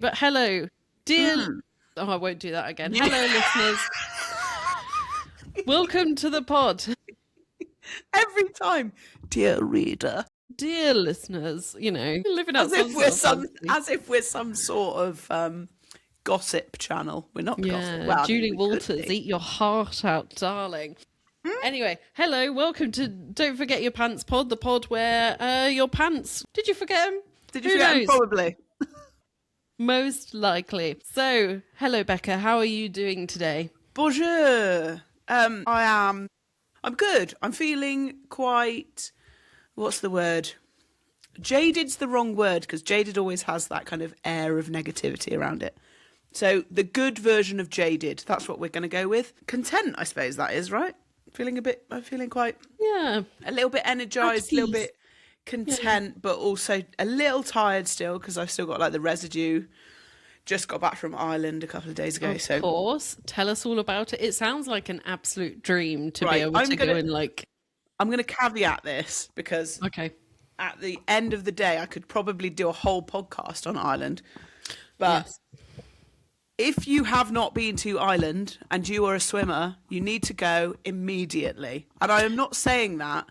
But hello, dear... Mm. Oh, I won't do that again. You- Hello, listeners. Welcome to the pod. Every time, dear reader, Dear listeners, living out as if some we're sort of some, fantasy. as if we're some sort of gossip channel. We're not gossip. Yeah, Well, I mean, Julie we could Walters, be. eat your heart out, darling. Anyway, hello, welcome to Don't Forget Your Pants pod, the pod where your pants... Did you forget them? Did you Who forget? knows? Probably. Most likely. So, hello, Becca, how are you doing today? Bonjour. I'm good. I'm feeling quite. What's the word? Jaded's the wrong word because jaded always has that kind of air of negativity around it. So the good version of jaded, that's what we're going to go with. Content, I suppose that is, right? I'm feeling quite Yeah. a little bit energized, a little At ease. bit content, but also a little tired still because I've still got like the residue. Just got back from Ireland a couple of days ago. Of So, course. Tell us all about it. It sounds like an absolute dream to be right, able to go and like... I'm going to caveat this because Okay. at the end of the day, I could probably do a whole podcast on Ireland. But Yes. if you have not been to Ireland and you are a swimmer, you need to go immediately. And I am not saying that.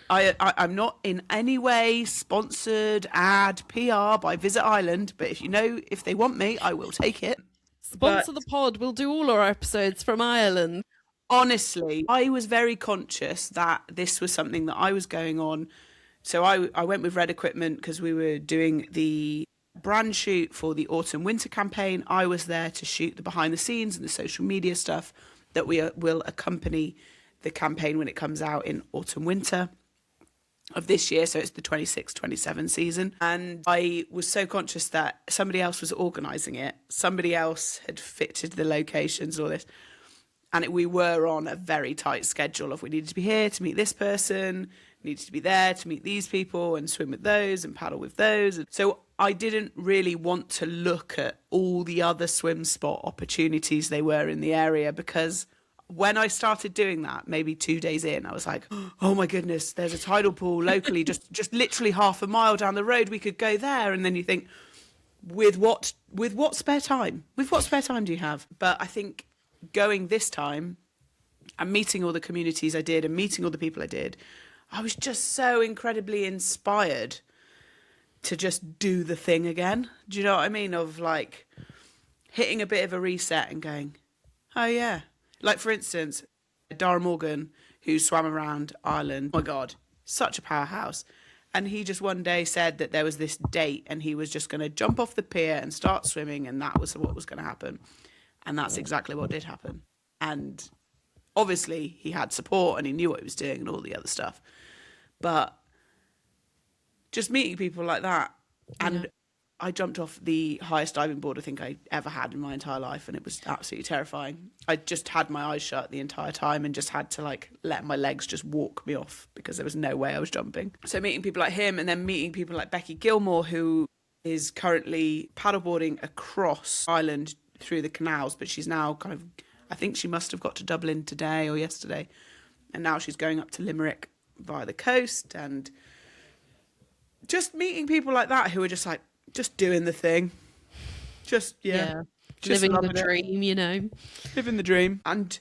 I'm not in any way sponsored, ad, PR by Visit Ireland. But if they want me, I will take it. Sponsor the pod. We'll do all our episodes from Ireland. Honestly, I was very conscious that this was something that I was going on. So I went with Red Equipment because we were doing the brand shoot for the autumn winter campaign. I was there to shoot the behind the scenes and the social media stuff that will accompany the campaign when it comes out in autumn winter of this year. So it's the 26-27 season. And I was so conscious that somebody else was organising it. Somebody else had fitted the locations, all this. And we were on a very tight schedule of we needed to be here to meet this person, needed to be there to meet these people and swim with those and paddle with those. So I didn't really want to look at all the other swim spot opportunities they were in the area because when I started doing that, maybe 2 days in, I was like, oh my goodness, there's a tidal pool locally, just literally half a mile down the road. We could go there. And then you think, with what spare time? With what spare time do you have? But I think going this time and meeting all the communities I did and meeting all the people I did, I was just so incredibly inspired to just do the thing again. Do you know what I mean? Of like hitting a bit of a reset and going, oh yeah. Like for instance, Dara Morgan, who swam around Ireland. Oh my God, such a powerhouse. And he just one day said that there was this date and he was just going to jump off the pier and start swimming and that was what was going to happen. And that's exactly what did happen. And obviously he had support and he knew what he was doing and all the other stuff. But just meeting people like that. And I jumped off the highest diving board I think I ever had in my entire life. And it was absolutely terrifying. I just had my eyes shut the entire time and just had to like let my legs just walk me off because there was no way I was jumping. So meeting people like him and then meeting people like Becky Gilmore, who is currently paddleboarding across Ireland through the canals, but she's now kind of, I think she must have got to Dublin today or yesterday, and now she's going up to Limerick via the coast. And just meeting people like that who are just like just doing the thing, just living the dream, living the dream, and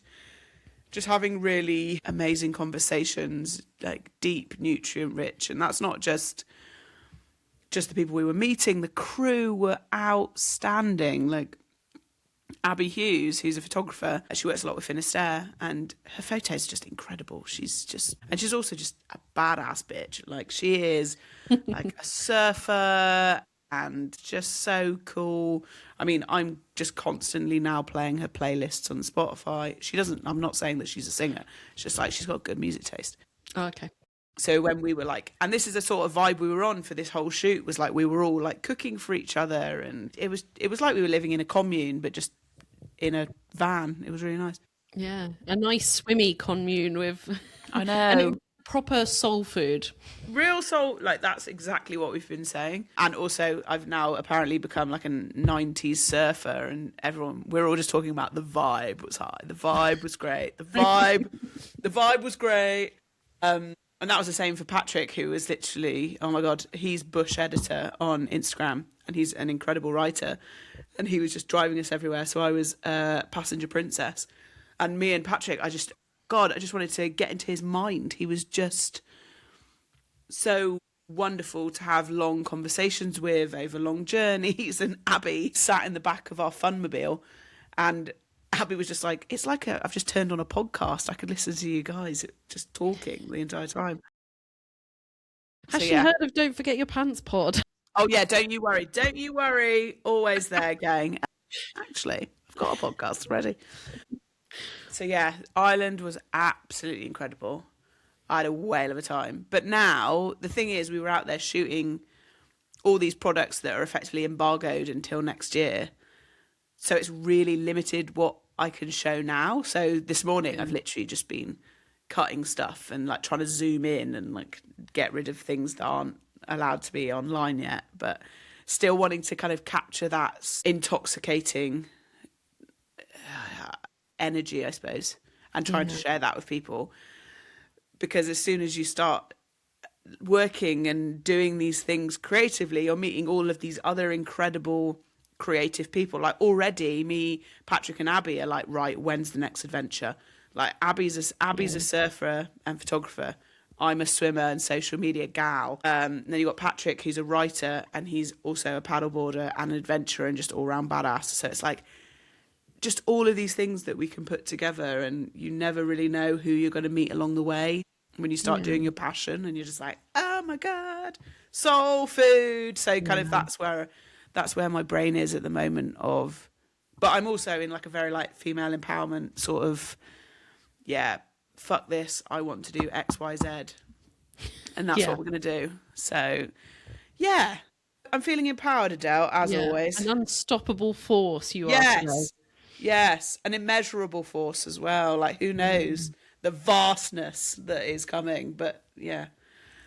just having really amazing conversations, like deep, nutrient rich. And that's not just the people we were meeting. The crew were outstanding. Like Abby Hughes, who's a photographer, she works a lot with Finisterre, and her photos are just incredible. She's also just a badass bitch. Like she is like a surfer and just so cool. I mean, I'm just constantly now playing her playlists on Spotify. I'm not saying that she's a singer. It's just like she's got good music taste. Oh, okay. So when we were like, and this is the sort of vibe we were on for this whole shoot, was like we were all like cooking for each other, and it was like we were living in a commune, but just in a van. It was really nice. Yeah, a nice swimmy commune with, I know, and proper soul food. Real soul. Like that's exactly what we've been saying. And also, I've now apparently become like a 90s surfer, and we're all just talking about the vibe was high. The vibe was great. The vibe was great. And that was the same for Patrick, who was literally, oh my God, he's Bush editor on Instagram. and he's an incredible writer, and he was just driving us everywhere. So I was passenger princess, and me and Patrick, I just wanted to get into his mind. He was just so wonderful to have long conversations with over long journeys. And Abby sat in the back of our funmobile, and Abby was just like, it's like I've just turned on a podcast. I could listen to you guys just talking the entire time. Has she heard of Don't Forget Your Pants pod? Oh yeah, don't you worry. Always there, gang. Actually, I've got a podcast ready. So yeah, Ireland was absolutely incredible. I had a whale of a time. But now, the thing is, we were out there shooting all these products that are effectively embargoed until next year. So it's really limited what I can show now. So this morning, I've literally just been cutting stuff and like trying to zoom in and like get rid of things that aren't allowed to be online yet, but still wanting to kind of capture that intoxicating energy, I suppose, and trying to share that with people. Because as soon as you start working and doing these things creatively, you're meeting all of these other incredible creative people. Like already me, Patrick and Abby are like, right, when's the next adventure? Like Abby's a surfer and photographer. I'm a swimmer and social media gal. Then you got Patrick, who's a writer, and he's also a paddleboarder and an adventurer and just all round badass. So it's like just all of these things that we can put together, and you never really know who you're going to meet along the way when you start doing your passion, and you're just like, oh my God, soul food. So kind of that's where my brain is at the moment of, but I'm also in like a very like female empowerment sort of, fuck this, I want to do X, Y, Z. And that's what we're going to do. So, yeah, I'm feeling empowered, Adele, as always. An unstoppable force you are today. Yes, an immeasurable force as well. Like, who knows the vastness that is coming. But, yeah,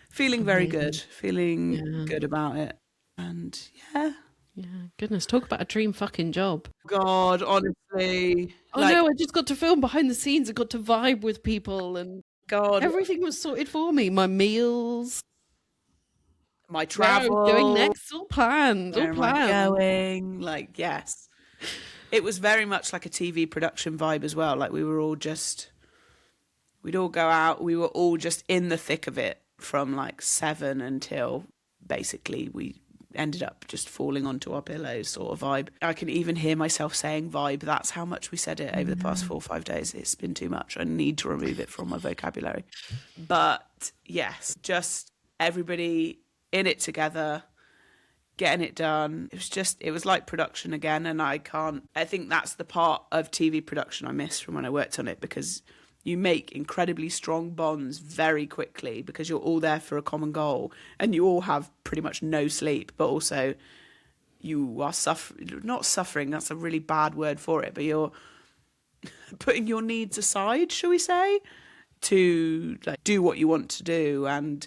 feeling very good. Feeling good about it. And, yeah. Yeah, goodness, talk about a dream fucking job. God, honestly. Oh no, I just got to film behind the scenes. I got to vibe with people, and God, everything was sorted for me. My meals, my travel, where I was going next, all planned. Where am I going? Like, yes. It was very much like a TV production vibe as well. Like we'd all go out. We were all just in the thick of it from like 7 until basically we ended up just falling onto our pillows sort of vibe. I can even hear myself saying vibe. That's how much we said it over the past 4 or 5 days. It's been too much. I need to remove it from my vocabulary. But yes, just everybody in it together, getting it done. It was like production again. And I think that's the part of TV production I miss from when I worked on it, because you make incredibly strong bonds very quickly because you're all there for a common goal, and you all have pretty much no sleep, but also you are not suffering, that's a really bad word for it, but you're putting your needs aside, shall we say, to like do what you want to do. And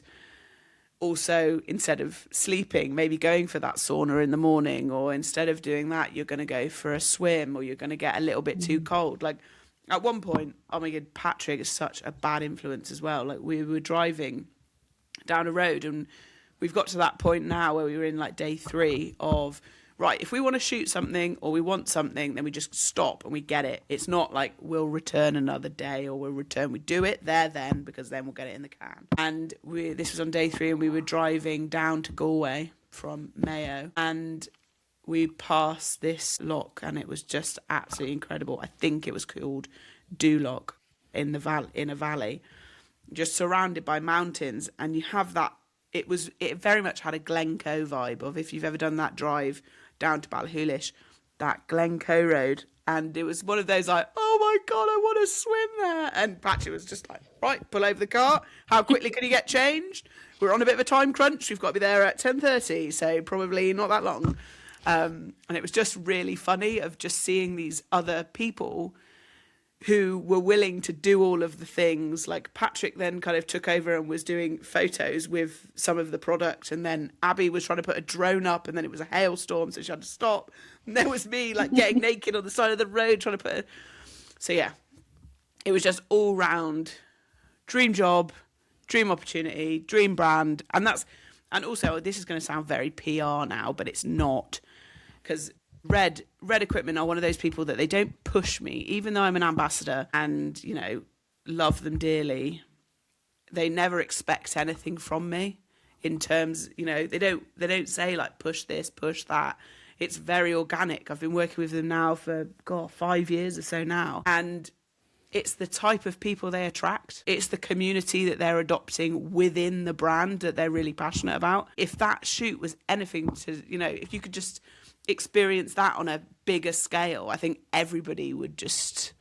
also, instead of sleeping, maybe going for that sauna in the morning, or instead of doing that, you're going to go for a swim, or you're going to get a little bit too cold. Like, at one point, oh my God, Patrick is such a bad influence as well. Like we were driving down a road, and we've got to that point now where we were in like day 3 of, right, if we want to shoot something or we want something, then we just stop and we get it. It's not like we'll return another day or we do it there then, because then we'll get it in the can. And this was on day 3, and we were driving down to Galway from Mayo, and we passed this loch, and it was just absolutely incredible. I think it was called Duloch in a valley, just surrounded by mountains. And you have that, it very much had a Glencoe vibe of, if you've ever done that drive down to Ballyhoolish, that Glencoe road. And it was one of those like, oh my God, I want to swim there. And Patrick was just like, right, pull over the car. How quickly can you get changed? We're on a bit of a time crunch. We've got to be there at 10:30, so probably not that long. And it was just really funny of just seeing these other people who were willing to do all of the things. Like Patrick then kind of took over and was doing photos with some of the product, and then Abby was trying to put a drone up, and then it was a hailstorm, so she had to stop. And there was me like getting naked on the side of the road trying to put so yeah, it was just all round dream job, dream opportunity, dream brand. And And also, this is going to sound very PR now, but it's not, because Red Equipment are one of those people that they don't push me, even though I'm an ambassador and, you know, love them dearly. They never expect anything from me in terms, you know, they don't say like push this, push that. It's very organic. I've been working with them now for 5 years or so now, and it's the type of people they attract. It's the community that they're adopting within the brand that they're really passionate about. If that shoot was anything to, you know, if you could just experience that on a bigger scale, I think everybody would just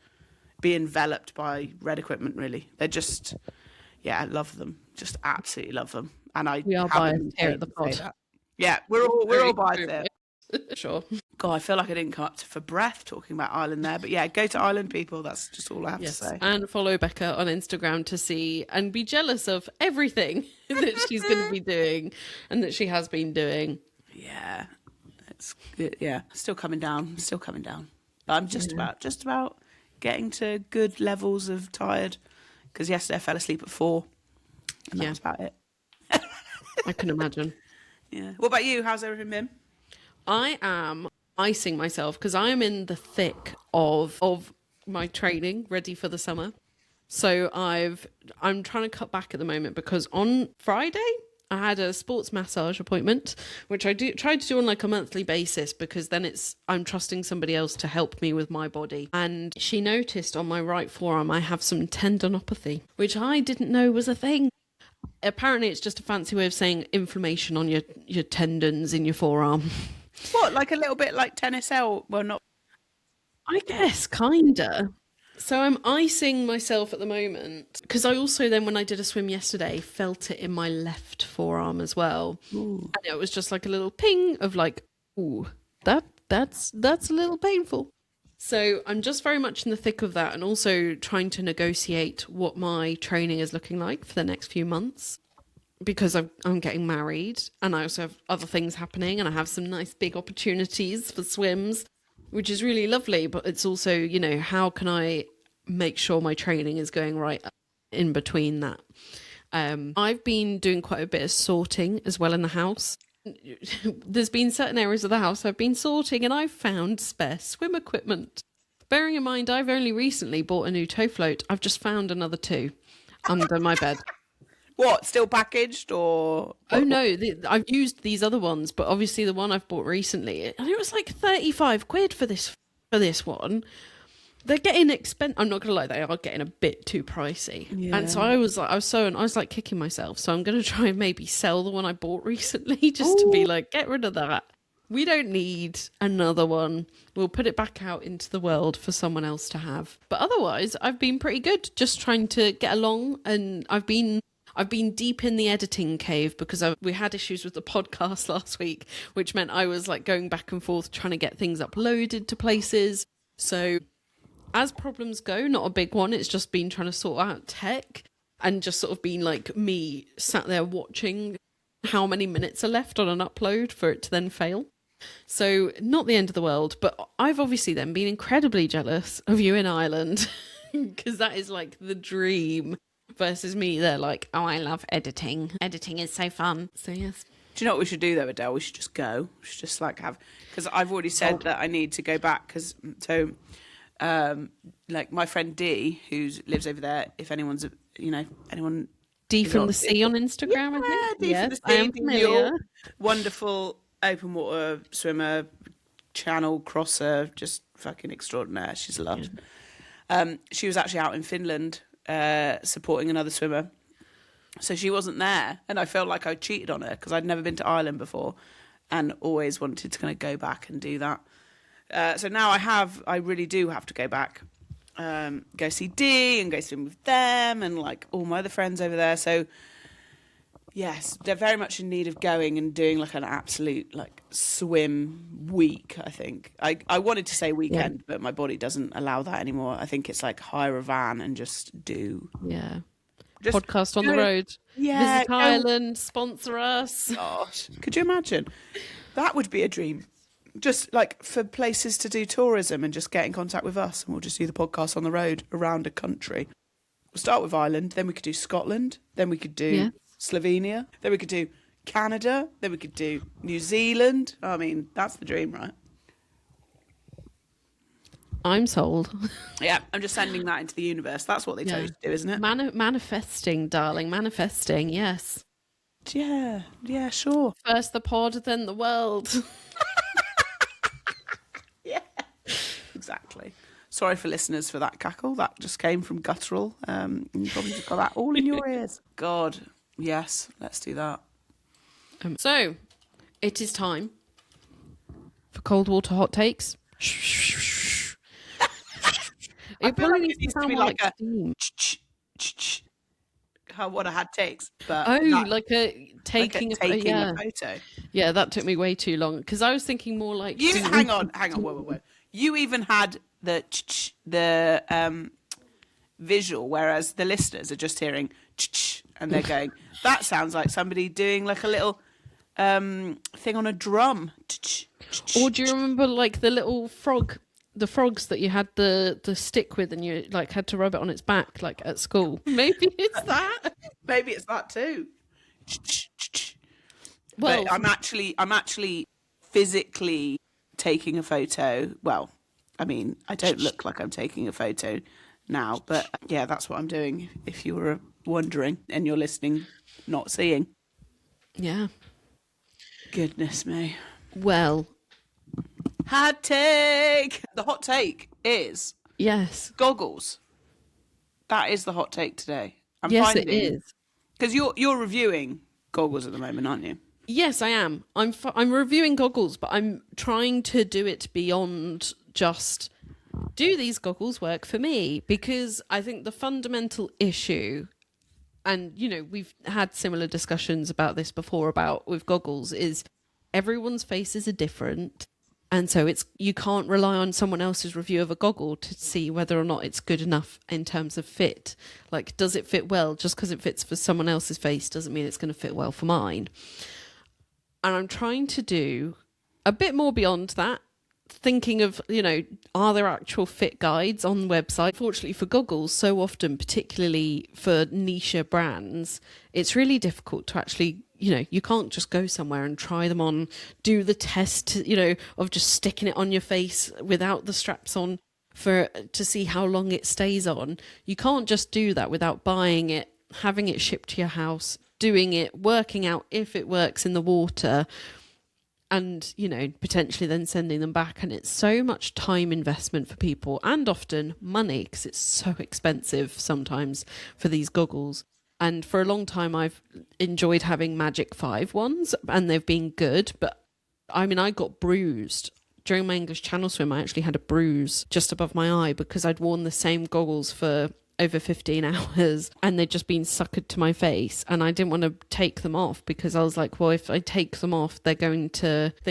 be enveloped by Red Equipment, really. They're just, I love them. Just absolutely love them. And we are biased here at the pod. Yeah, we're all biased there. Sure. God, I feel like I didn't come up for breath talking about Ireland there. But yeah, go to Ireland, people. That's just all I have to say. And follow Becca on Instagram to see and be jealous of everything that she's going to be doing and that she has been doing. Yeah, it's good. Yeah, still coming down. But I'm just about getting to good levels of tired, because yesterday I fell asleep at 4, and that was about it. I can imagine. Yeah. What about you? How's everything been? I am icing myself because I am in the thick of my training, ready for the summer. So I'm trying to cut back at the moment because on Friday I had a sports massage appointment, which I try to do on like a monthly basis, because then I'm trusting somebody else to help me with my body. And she noticed on my right forearm I have some tendinopathy, which I didn't know was a thing. Apparently it's just a fancy way of saying inflammation on your tendons in your forearm. What, like a little bit like tennis L? Well, not. I guess, kinda. So I'm icing myself at the moment, because I also then, when I did a swim yesterday, felt it in my left forearm as well. Ooh. And it was just like a little ping of like, ooh, that's a little painful. So I'm just very much in the thick of that, and also trying to negotiate what my training is looking like for the next few months, because I'm getting married and I also have other things happening, and I have some nice big opportunities for swims, which is really lovely. But it's also, you know, how can I make sure my training is going right in between that? I've been doing quite a bit of sorting as well in the house. There's been certain areas of the house I've been sorting, and I've found spare swim equipment. Bearing in mind I've only recently bought a new tow float, I've just found another 2 under my bed. What, still packaged or? Oh no, I've used these other ones, but obviously the one I've bought recently, and it was like 35 quid for this one. They're getting expensive. I'm not gonna lie, they are getting a bit too pricey. Yeah. And so I was kicking myself. So I'm gonna try and maybe sell the one I bought recently, just to be like, get rid of that. We don't need another one. We'll put it back out into the world for someone else to have. But otherwise, I've been pretty good, just trying to get along, and I've been deep in the editing cave, because we had issues with the podcast last week, which meant I was like going back and forth trying to get things uploaded to places. So as problems go, not a big one. It's just been trying to sort out tech, and just sort of been like me sat there watching how many minutes are left on an upload for it to then fail. So not the end of the world, but I've obviously then been incredibly jealous of you in Ireland, because that is like the dream. Versus me, they're like, oh, I love editing. Editing is so fun. So yes. Do you know what we should do though, Adele? We should just go. We should just like because I've already said that I need to go back, because like my friend D, who lives over there, if anyone's, anyone. D from the Sea on Instagram, I think. D from the Sea. I am familiar. Wonderful open water swimmer, channel crosser, just fucking extraordinaire. She's loved. Yeah. She was actually out in Finland supporting another swimmer, so she wasn't there, and I felt like I cheated on her, because I'd never been to Ireland before and always wanted to kind of go back and do that. So now I really do have to go back, go see D and go swim with them and like all my other friends over there. So yes, they're very much in need of going and doing like an absolute like swim week, I think. I wanted to say weekend, but my body doesn't allow that anymore. I think it's like hire a van and just do. Yeah. Just podcast on the road. Yeah. Visit Ireland, sponsor us. Gosh, could you imagine? That would be a dream. Just like for places to do tourism and just get in contact with us, and we'll just do the podcast on the road around a country. We'll start with Ireland, then we could do Scotland, then we could do Slovenia, then we could do Canada. Then we could do New Zealand. I mean, that's the dream, right? I'm sold. Yeah, I'm just sending that into the universe. That's what they tell you to do, isn't it? Manifesting, darling. Manifesting, yes. Yeah, sure. First the pod, then the world. Yeah, exactly. Sorry for listeners for that cackle. That just came from guttural. You probably just got that all in your ears. God, yes, let's do that. So, it is time for cold water hot takes. It feel probably like needs it needs to to sound be more like like a steam. how what I had takes, but Like a taking a photo. Yeah, that took me way too long because I was thinking more like You hang on, whoa. You even had the visual, whereas the listeners are just hearing and they're going, that sounds like somebody doing like a little thing on a drum. Or do you remember like the little the frogs that you had the stick with and you like had to rub it on its back like at school? Maybe it's that. Maybe it's that too. Well, but I'm actually physically taking a photo. Well, I mean, I don't look like I'm taking a photo now, but yeah, that's what I'm doing. If you were wondering and you're listening, not seeing. yeah. Goodness me. Well, Hot take. The hot take is yes. goggles. That is the hot take today. Yes, it is. Because you're reviewing goggles at the moment, aren't you? Yes, I am. I'm reviewing goggles, but I'm trying to do it beyond just do these goggles work for me? Because I think the fundamental issue, and you know, we've had similar discussions about this before about with goggles, is everyone's faces are different. And so you can't rely on someone else's review of a goggle to see whether or not it's good enough in terms of fit. Like, does it fit well? Just because it fits for someone else's face doesn't mean it's going to fit well for mine. And I'm trying to do a bit more beyond that, thinking of, you know, are there actual fit guides on the website? Fortunately for goggles, so often, particularly for niche brands, it's really difficult to actually, you know, you can't just go somewhere and try them on, do the test, you know, of just sticking it on your face without the straps on to see how long it stays on. You can't just do that without buying it, having it shipped to your house, doing it, working out if it works in the water, and, you know, potentially then sending them back. And it's so much time investment for people and often money because it's so expensive sometimes for these goggles. And for a long time, I've enjoyed having Magic 5 ones and they've been good. But I mean, I got bruised. During my English Channel swim, I actually had a bruise just above my eye because I'd worn the same goggles for over 15 hours and they'd just been suckered to my face, and I didn't want to take them off because I was like, well, if I take them off, they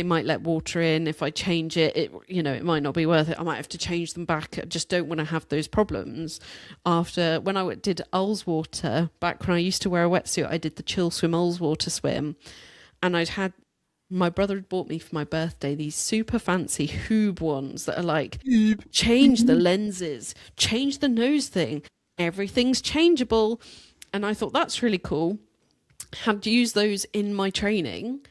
might let water in. If I change it, you know, it might not be worth it. I might have to change them back. I just don't want to have those problems. After when I did Ullswater, back when I used to wear a wetsuit, I did the Chill Swim Ullswater swim, and my brother had bought me for my birthday these super fancy Hoob ones that are like, change the lenses, change the nose thing, everything's changeable. And I thought, that's really cool. Had used those in my training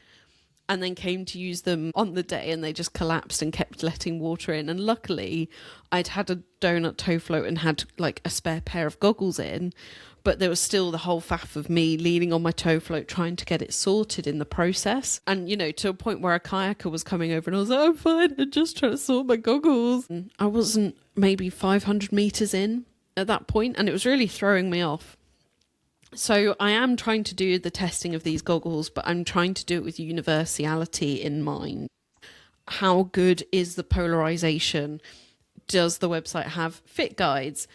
and then came to use them on the day and they just collapsed and kept letting water in. And luckily I'd had a donut toe float and had like a spare pair of goggles in, but there was still the whole faff of me leaning on my toe float trying to get it sorted in the process. And, you know, to a point where a kayaker was coming over and I was like, I'm fine, I'm just trying to sort my goggles. And I wasn't maybe 500 meters in at that point, and it was really throwing me off. So I am trying to do the testing of these goggles, but I'm trying to do it with universality in mind. How good is the polarization? Does the website have fit guides?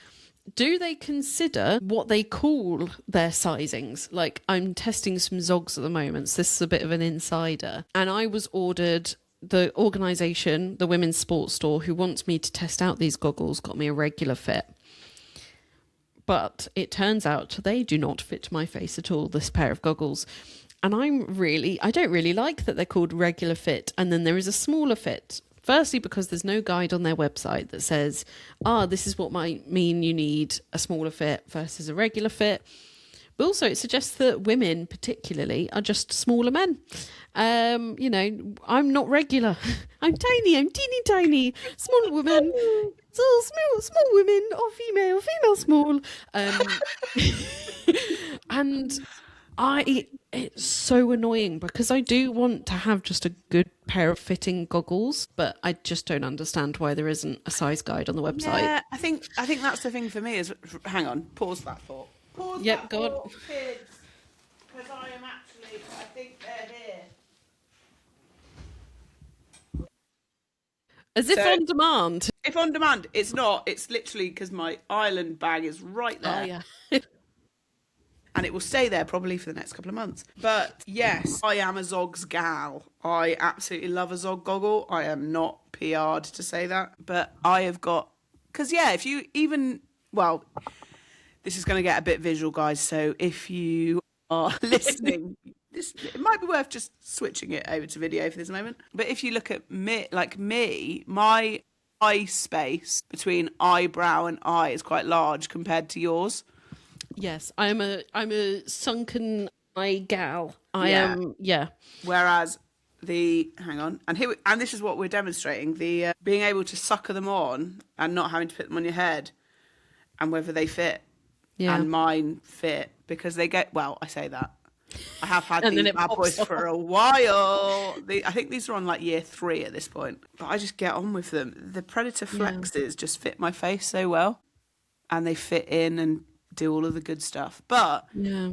Do they consider what they call their sizings? Like, I'm testing some Zogs at the moment, so this is a bit of an insider. And I was ordered, the organisation, the Women's Sports Store, who wants me to test out these goggles, got me a regular fit. But it turns out they do not fit my face at all, this pair of goggles. And I don't really like that they're called regular fit. And then there is a smaller fit. Firstly, because there's no guide on their website that says, this is what might mean you need a smaller fit versus a regular fit. But also, it suggests that women, particularly, are just smaller men. You know, I'm not regular. I'm tiny. I'm teeny tiny, small woman. It's all small women, or female small. And it's so annoying because I do want to have just a good pair of fitting goggles, but I just don't understand why there isn't a size guide on the website. Yeah, I think that's the thing for me is, hang on, pause that thought. Pause Yep, that go on. thought, kids, because I am actually, I think they're here. As if So- on demand. If on demand, it's not. It's literally because my Ireland bag is right there. Oh, yeah. And it will stay there probably for the next couple of months. But yes, I am a Zogs gal. I absolutely love a Zog goggle. I am not PR'd to say that. But I have got... Because, yeah, if you even... Well, this is going to get a bit visual, guys. So if you are listening... It might be worth just switching it over to video for this moment. But if you look at me, my eye space between eyebrow and eye is quite large compared to yours. Yes, I'm a sunken eye gal. I Yeah. am, yeah. Whereas and this is what we're demonstrating, the being able to sucker them on and not having to put them on your head, and whether they fit. Yeah. And mine fit because they get, well, I say that. I have had And then these it bad pops boys off. for a while. I think these are on like year 3 at this point. But I just get on with them. The Predator Flexes just fit my face so well. And they fit in and do all of the good stuff. But Yeah.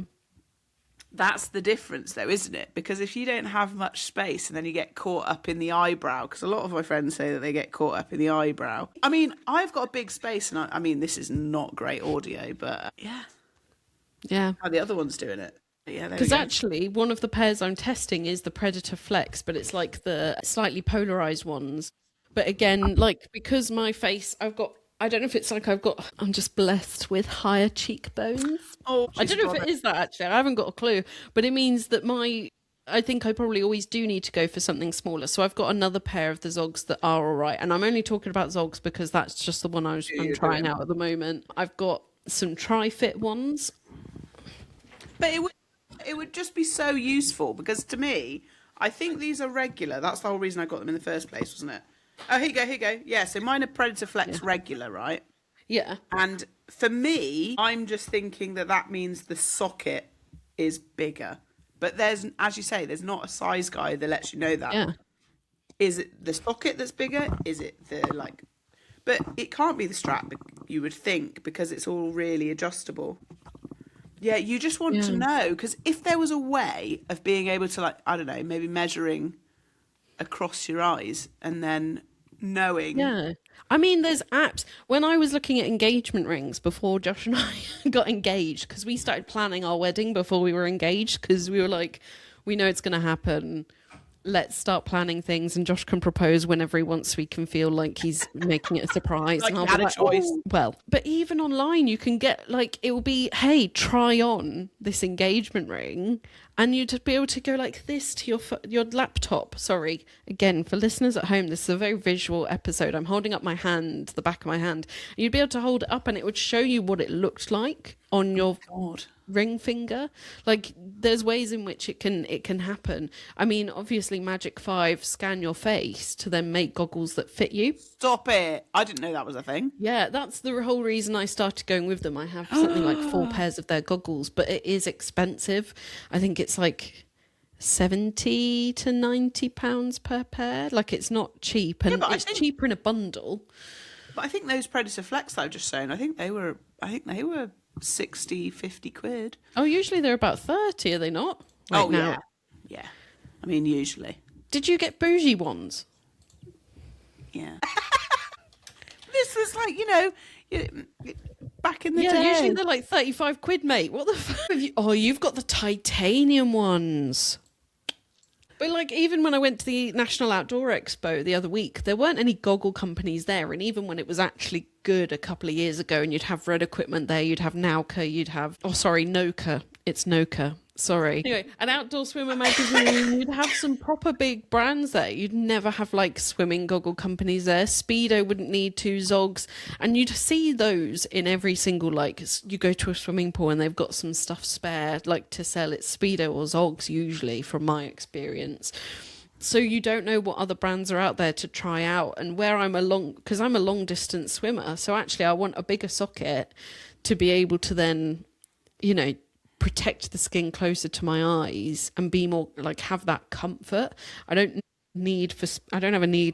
that's the difference though, isn't it? Because if you don't have much space and then you get caught up in the eyebrow, because a lot of my friends say that they get caught up in the eyebrow. I mean, I've got a big space and I mean, this is not great audio, but yeah, Yeah. how the other one's doing it. But yeah, there we Because go. actually, one of the pairs I'm testing is the Predator Flex, but it's like the slightly polarized ones. But again, like, because my face, I don't know if it's like I'm just blessed with higher cheekbones. Oh, I don't know if it is that actually. I haven't got a clue. But it means that I think I probably always do need to go for something smaller. So I've got another pair of the Zogs that are all right. And I'm only talking about Zogs because that's just the one I'm trying out at the moment. I've got some tri-fit ones. But it would just be so useful because to me, I think these are regular. That's the whole reason I got them in the first place, wasn't it? Oh, here you go. Yeah, so mine are Predator Flex regular, right? Yeah. And for me, I'm just thinking that means the socket is bigger. But there's, as you say, there's not a size guide that lets you know that. Yeah. Is it the socket that's bigger? Is it the like... But it can't be the strap, you would think, because it's all really adjustable. Yeah, you just want to know, because if there was a way of being able to, like, I don't know, maybe measuring across your eyes and then knowing... Yeah. I mean, there's apps. When I was looking at engagement rings before Josh and I got engaged, because we started planning our wedding before we were engaged, because we were like, we know it's going to happen. Let's start planning things, and Josh can propose whenever he wants. So we can feel like he's making it a surprise. Like and I'll he had be a like, choice. "Oh." Well, but even online, you can get like it will be, hey, try on this engagement ring, and you'd just be able to go like this to your laptop. Sorry, again for listeners at home, this is a very visual episode. I'm holding up my hand, the back of my hand. You'd be able to hold it up, and it would show you what it looked like on your God. ring finger. Like there's ways in which it can happen. I mean, obviously Magic 5 scan your face to then make goggles that fit you. Stop it. I didn't know that was a thing. Yeah, that's the whole reason I started going with them. I have something like 4 pairs of their goggles, but it is expensive. I think it's like 70 to 90 pounds per pair. Like it's not cheap, and but I it's think- cheaper in a bundle. But I think those Predator Flex that I've just shown, I think they were 60, 50 quid. Oh, usually they're about 30, are they not? Right now. Yeah. Yeah. I mean, usually. Did you get bougie ones? Yeah. This was like, back in the Yeah, day. usually they're like 35 quid, mate. What the fuck have you... Oh, you've got the titanium ones. But like, even when I went to the National Outdoor Expo the other week, there weren't any goggle companies there. And even when it was actually good a couple of years ago, and you'd have Red Equipment there, you'd have Nauka, Noka It's Noka. Sorry. Anyway, an outdoor swimmer magazine. You'd have some proper big brands there. You'd never have like swimming goggle companies there. Speedo wouldn't need to, Zogs. And you'd see those in every single, like, you go to a swimming pool and they've got some stuff spare, like to sell. It's Speedo or Zogs usually, from my experience. So you don't know what other brands are out there to try out. And where because I'm a long distance swimmer. So actually I want a bigger socket to be able to then, you know, protect the skin closer to my eyes and be more like have that comfort. I don't have a need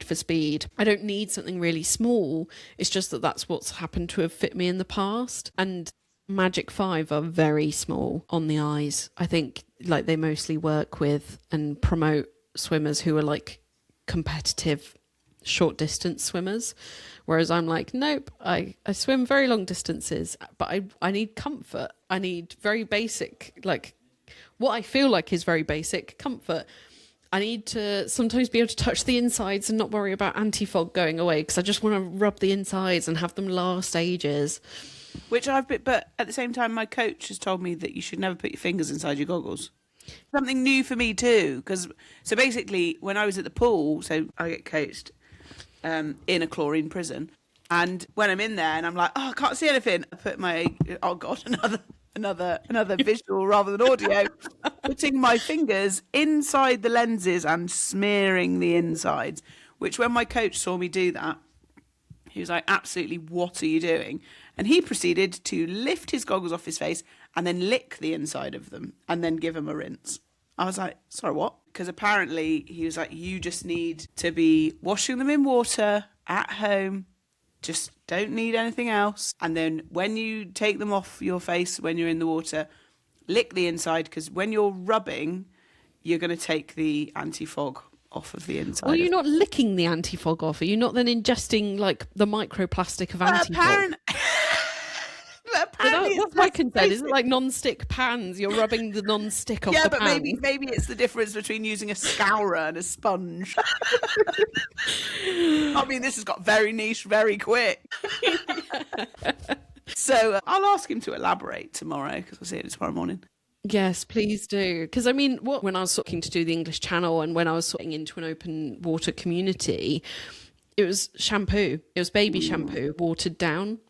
for speed. I don't need something really small. It's just that that's what's happened to have fit me in the past. And Magic 5 are very small on the eyes. I think like they mostly work with and promote swimmers who are like competitive short distance swimmers, whereas I'm like, nope, I swim very long distances, but I need comfort. I need very basic, like what I feel like is very basic comfort. I need to sometimes be able to touch the insides and not worry about anti-fog going away, because I just want to rub the insides and have them last ages. But at the same time, my coach has told me that you should never put your fingers inside your goggles. Something new for me too, so basically when I was at the pool, so I get coached in a chlorine prison, and when I'm in there and I'm like, oh, I can't see anything, I put my another visual rather than audio, putting my fingers inside the lenses and smearing the insides, which when my coach saw me do that, he was like, absolutely, what are you doing? And he proceeded to lift his goggles off his face and then lick the inside of them and then give them a rinse. I was like, sorry, what? Because apparently he was like, you just need to be washing them in water at home. Just don't need anything else. And then when you take them off your face when you're in the water, lick the inside, because when you're rubbing, you're going to take the anti-fog off of the inside. Well, you're not licking the anti-fog off. Are you not then ingesting like the microplastic of anti-fog? Apparently that's my concern. Is it like non-stick pans? You're rubbing the non-stick off the pan. Yeah, but maybe it's the difference between using a scourer and a sponge. I mean, this has got very niche very quick. So I'll ask him to elaborate tomorrow, because I'll see it tomorrow morning. Yes, please do. Because I mean, when I was looking to do the English Channel and when I was getting into an open water community, it was shampoo. It was baby shampoo, watered down.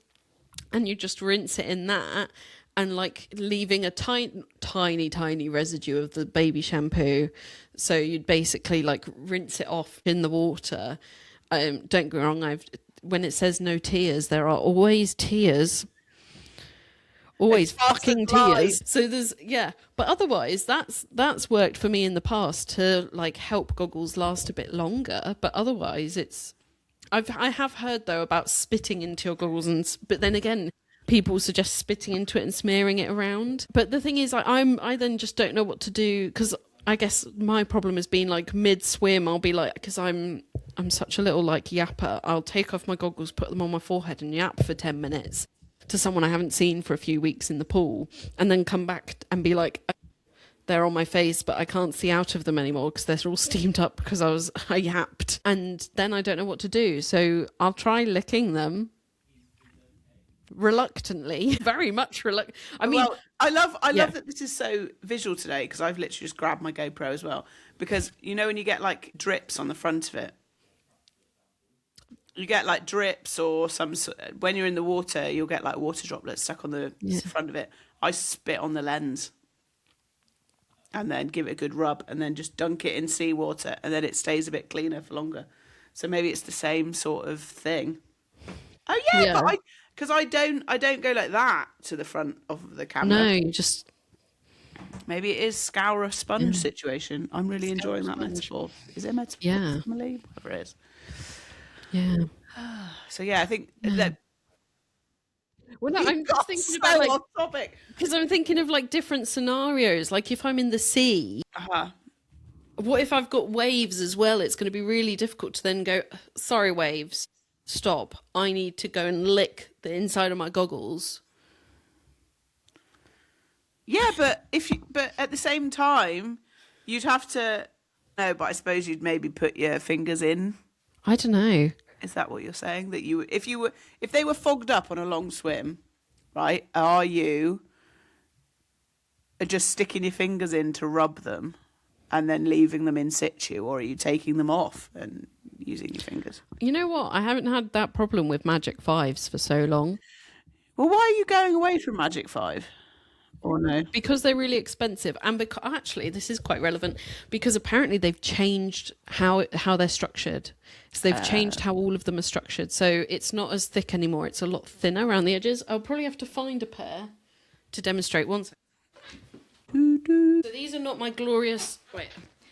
And you just rinse it in that and like leaving a tiny residue of the baby shampoo. So you'd basically like rinse it off in the water. Don't get me wrong, when it says no tears, there are always tears. Always fucking tears. So but otherwise that's worked for me in the past to like help goggles last a bit longer. But otherwise I have heard though about spitting into your goggles, but then again, people suggest spitting into it and smearing it around. But the thing is, I then just don't know what to do, because I guess my problem has been like mid swim, I'll be like, because I'm such a little like yapper, I'll take off my goggles, put them on my forehead, and yap for 10 minutes to someone I haven't seen for a few weeks in the pool, and then come back and be like, they're on my face, but I can't see out of them anymore because they're all steamed up because I yapped. And then I don't know what to do. So I'll try licking them reluctantly, very much reluctant. I mean, well, I love that this is so visual today, because I've literally just grabbed my GoPro as well, because you know when you get like drips on the front of it, you get like drips or when you're in the water, you'll get like water droplets stuck on the front of it. I spit on the lens and then give it a good rub and then just dunk it in seawater, and then it stays a bit cleaner for longer. So maybe it's the same sort of thing. Oh yeah. But because I don't go like that to the front of the camera. No, you just... Maybe it is scour a sponge situation. I'm really enjoying that metaphor. Is it a metaphor? Yeah. Emily? Whatever it is. Yeah. So yeah, I think that... Well, no, I'm just thinking about like... off topic. Because I'm thinking of like different scenarios. Like if I'm in the sea... What if I've got waves as well? It's going to be really difficult to then go, sorry, waves, stop. I need to go and lick the inside of my goggles. Yeah, but at the same time, you'd have to. No, but I suppose you'd maybe put your fingers in. I don't know. Is that what you're saying? That if they were fogged up on a long swim, right? Are you just sticking your fingers in to rub them and then leaving them in situ, or are you taking them off and using your fingers? You know what? I haven't had that problem with Magic Fives for so long. Well, why are you going away from Magic 5? Or no? Because they're really expensive, and because actually this is quite relevant because apparently they've changed how they're structured. So they've changed how all of them are structured. So it's not as thick anymore. It's a lot thinner around the edges. I'll probably have to find a pair to demonstrate once. So these are not my glorious. Wait.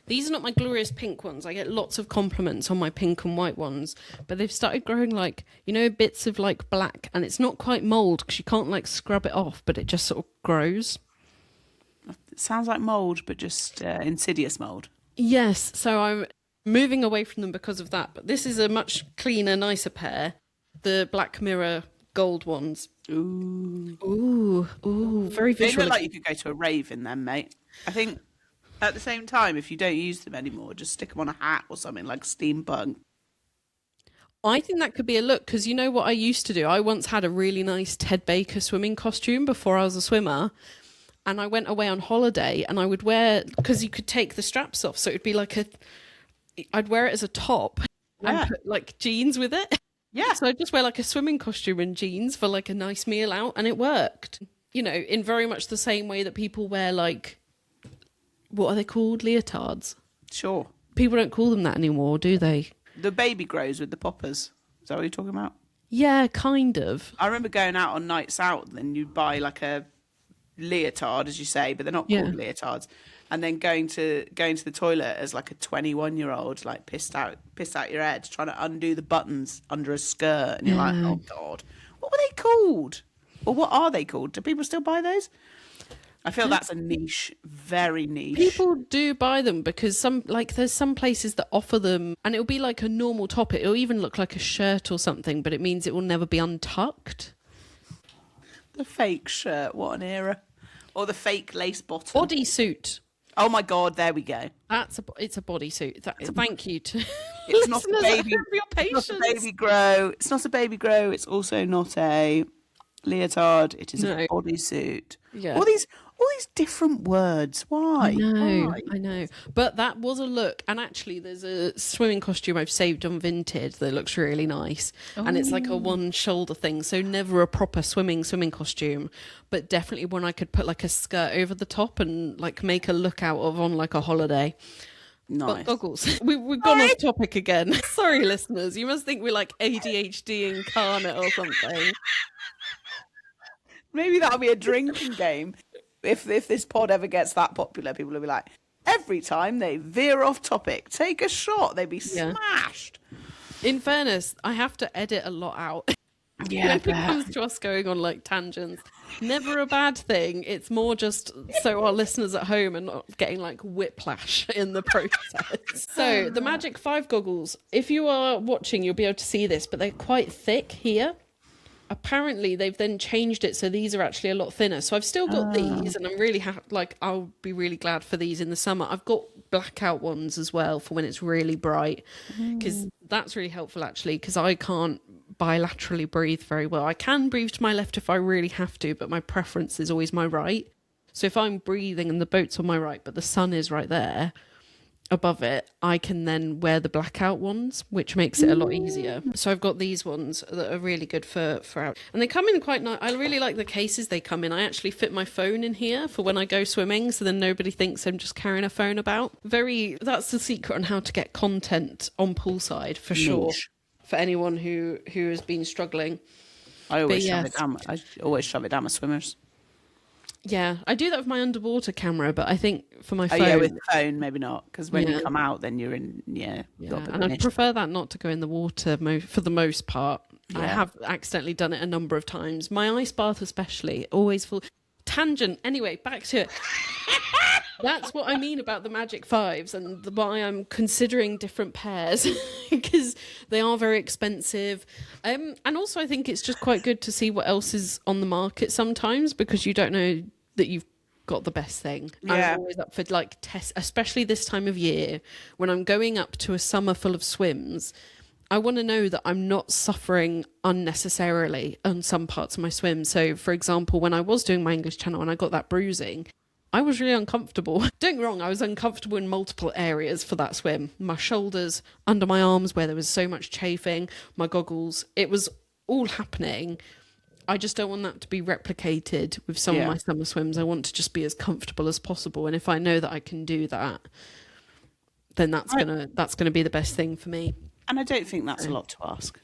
These are not my glorious pink ones. I get lots of compliments on my pink and white ones, but they've started growing like, you know, bits of like black, and it's not quite mold because you can't like scrub it off, but it just sort of grows. It sounds like mould, but just insidious mould. Yes, so I'm moving away from them because of that, but this is a much cleaner, nicer pair. The Black Mirror gold ones. Ooh, very They visual. look like you could go to a rave in them, mate. I think at the same time, if you don't use them anymore, just stick them on a hat or something like steampunk. I think that could be a look, because you know what I used to do? I once had a really nice Ted Baker swimming costume before I was a swimmer. And I went away on holiday and I would wear, because you could take the straps off. So it would be like I'd wear it as a top and put like jeans with it. Yeah. So I'd just wear like a swimming costume and jeans for like a nice meal out, and it worked. You know, in very much the same way that people wear like, what are they called? Leotards. Sure. People don't call them that anymore, do they? The baby grows with the poppers. Is that what you're talking about? Yeah, kind of. I remember going out on nights out, then you'd buy like a leotard, as you say, but they're not called leotards. And then going to the toilet as like a 21-year-old, like pissed out your head, trying to undo the buttons under a skirt, and you're like, oh God, what were they called? Or what are they called? Do people still buy those? I feel that's a niche, very niche. People do buy them because there's some places that offer them, and it'll be like a normal top. It'll even look like a shirt or something, but it means it will never be untucked. The fake shirt, what an era. Or the fake lace bottom. Bodysuit. Oh my God, there we go. It's a bodysuit. Thank you to It's not a baby. for your patience. It's not a baby grow. It's not a baby grow. It's also not a leotard. It is a bodysuit. Yeah. All these different words. Why? I know. But that was a look. And actually, there's a swimming costume I've saved on Vinted that looks really nice. And it's like a one shoulder thing. So never a proper swimming costume, but definitely one I could put like a skirt over the top and like make a look out of on like a holiday. Nice. But goggles. We've gone off topic again. Sorry, listeners. You must think we're like ADHD incarnate or something. Maybe that'll be a drinking game. If this pod ever gets that popular, people will be like, every time they veer off topic, take a shot, they'd be smashed. In fairness, I have to edit a lot out. Yeah, when it comes to us going on like tangents. Never a bad thing. It's more just so our listeners at home are not getting like whiplash in the process. So the Magic 5 goggles, if you are watching, you'll be able to see this, but they're quite thick here. Apparently they've then changed it so these are actually a lot thinner. So I've still got these, and I'm really I'll be really glad for these in the summer. I've got blackout ones as well for when it's really bright, because that's really helpful actually, because I can't bilaterally breathe very well. I can breathe to my left if I really have to, but my preference is always my right. So if I'm breathing and the boat's on my right but the sun is right there above it, I can then wear the blackout ones, which makes it a lot easier. So I've got these ones that are really good for out, and they come in quite nice. I really like the cases they come in. I actually fit my phone in here for when I go swimming, so then nobody thinks I'm just carrying a phone about. That's the secret on how to get content on poolside for sure, for anyone who has been struggling. I always shove it down my swimmers. Yeah, I do that with my underwater camera, but I think for my phone... yeah, with the phone, maybe not, because when you come out, then you're in, and I prefer that not to go in the water for the most part. Yeah. I have accidentally done it a number of times. My ice bath especially, always full... Tangent. Anyway, back to it. That's what I mean about the Magic Fives and why I'm considering different pairs, because they are very expensive. And also I think it's just quite good to see what else is on the market sometimes, because you don't know that you've got the best thing. Yeah. I'm always up for like tests, especially this time of year when I'm going up to a summer full of swims. I want to know that I'm not suffering unnecessarily on some parts of my swim. So, for example, when I was doing my English Channel and I got that bruising, I was really uncomfortable. Don't get me wrong, I was uncomfortable in multiple areas for that swim. My shoulders, under my arms where there was so much chafing, my goggles, it was all happening. I just don't want that to be replicated with some of Yeah. my summer swims. I want to just be as comfortable as possible. And if I know that I can do that, then that's gonna be the best thing for me. And I don't think that's a lot to ask.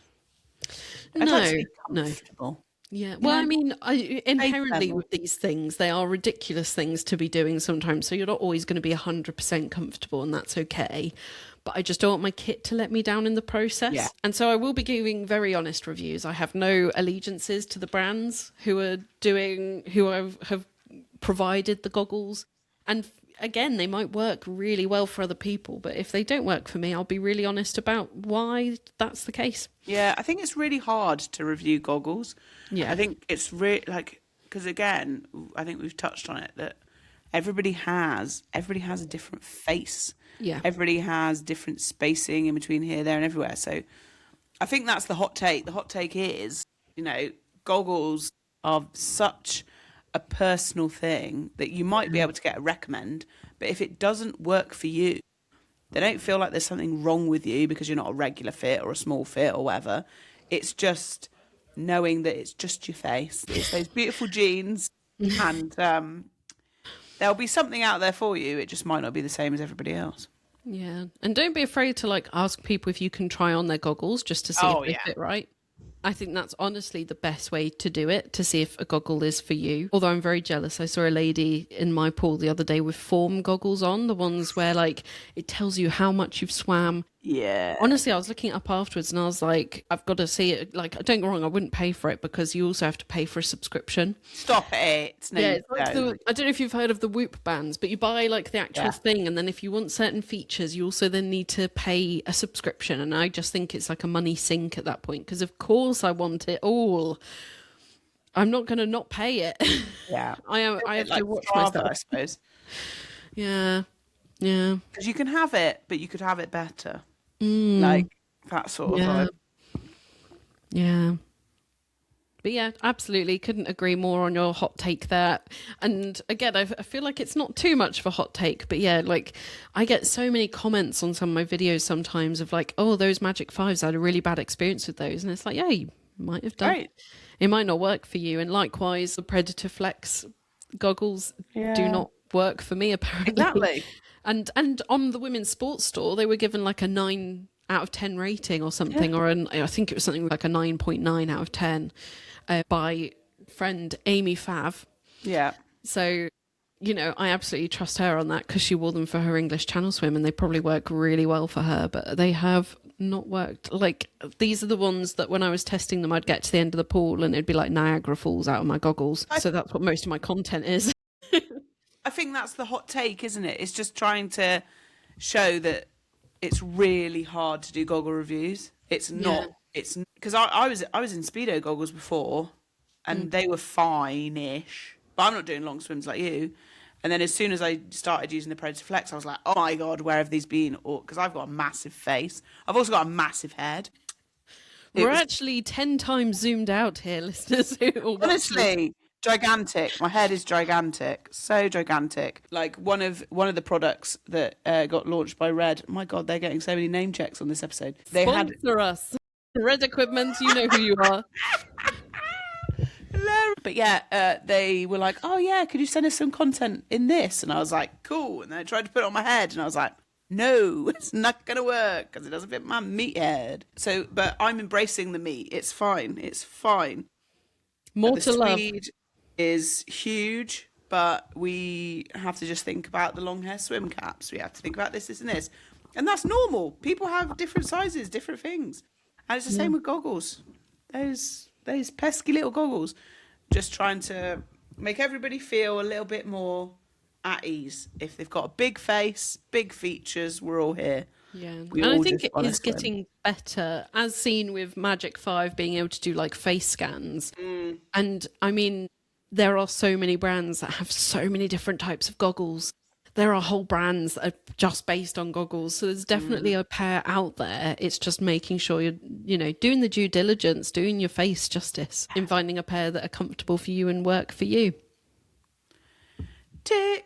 I'd No, like to be no. comfortable. Yeah. Well, I mean, inherently level. with these things, they are ridiculous things to be doing sometimes. So you're not always going to be 100% comfortable, and that's okay. But I just don't want my kit to let me down in the process. Yeah. And so I will be giving very honest reviews. I have no allegiances to the brands who have provided the goggles. And again, they might work really well for other people, but if they don't work for me, I'll be really honest about why that's the case. Yeah, I think it's really hard to review goggles. Yeah. I think it's really like, because again, I think we've touched on it that everybody has a different face. Yeah. Everybody has different spacing in between here, there, and everywhere. So I think that's the hot take. The hot take is, goggles are such a personal thing that you might be able to get a recommend, but if it doesn't work for you, they don't feel like there's something wrong with you because you're not a regular fit or a small fit or whatever. It's just knowing that it's just your face. It's those beautiful jeans, and there'll be something out there for you. It just might not be the same as everybody else. Yeah. And don't be afraid to ask people if you can try on their goggles just to see if they fit right. I think that's honestly the best way to do it, to see if a goggle is for you. Although I'm very jealous. I saw a lady in my pool the other day with form goggles on, the ones where it tells you how much you've swam. Yeah. Honestly, I was looking it up afterwards and I was like, I've got to see it. Don't get me wrong, I wouldn't pay for it because you also have to pay for a subscription. Stop it. No, Yeah, it's like I don't know if you've heard of the Whoop bands, but you buy the actual thing, and then if you want certain features, you also then need to pay a subscription. And I just think it's like a money sink at that point, because of course I want it all. I'm not going to not pay it. Yeah. I have to watch Strava, myself. I suppose. Yeah, yeah, Because you can have it, but you could have it better. Like that sort of yeah, vibe. yeah. But yeah, absolutely. Couldn't agree more on your hot take there. And again, I feel like it's not too much of a hot take, but yeah, I get so many comments on some of my videos sometimes of oh, those Magic 5s, I had a really bad experience with those. And it's yeah, you might have done. Right. It might not work for you. And likewise, the Predator Flex goggles do not work for me, apparently. Exactly. And on the women's sports store, they were given a 9 out of 10 rating or something, or I think it was something like a 9.9 out of 10 by friend Amy Fav. Yeah. So, I absolutely trust her on that because she wore them for her English Channel swim and they probably work really well for her, but they have not worked. These are the ones that when I was testing them, I'd get to the end of the pool and it'd be like Niagara Falls out of my goggles. So that's what most of my content is. I think that's the hot take, isn't it? It's just trying to show that it's really hard to do goggle reviews. It's not. It's because I was in Speedo goggles before, and they were fine-ish. But I'm not doing long swims like you. And then as soon as I started using the Predator Flex, I was like, oh my god, where have these been? Because I've got a massive face. I've also got a massive head. We're actually 10 times zoomed out here, listeners. Honestly, gigantic. My head is gigantic, so gigantic. One of the products that got launched by Red. My God, they're getting so many name checks on this episode. They Sponsor us. Red Equipment, you know who you are. But yeah, they were like, "Oh yeah, could you send us some content in this?" And I was like, "Cool." And then I tried to put it on my head, and I was like, "No, it's not gonna work because it doesn't fit my meat head." So, but I'm embracing the meat. It's fine. It's fine. More The to love. speed is huge, but we have to just think about the long hair swim caps. We have to think about this, and this, and that's normal. People have different sizes, different things, and it's the same with goggles. Those pesky little goggles, just trying to make everybody feel a little bit more at ease. If they've got a big face, big features, we're all here. Yeah, We and I all think just it wanna is swim. getting better, as seen with Magic 5 being able to do face scans. And I mean, there are so many brands that have so many different types of goggles. There are whole brands that are just based on goggles. So there's definitely a pair out there. It's just making sure you're, doing the due diligence, doing your face justice in finding a pair that are comfortable for you and work for you. Tick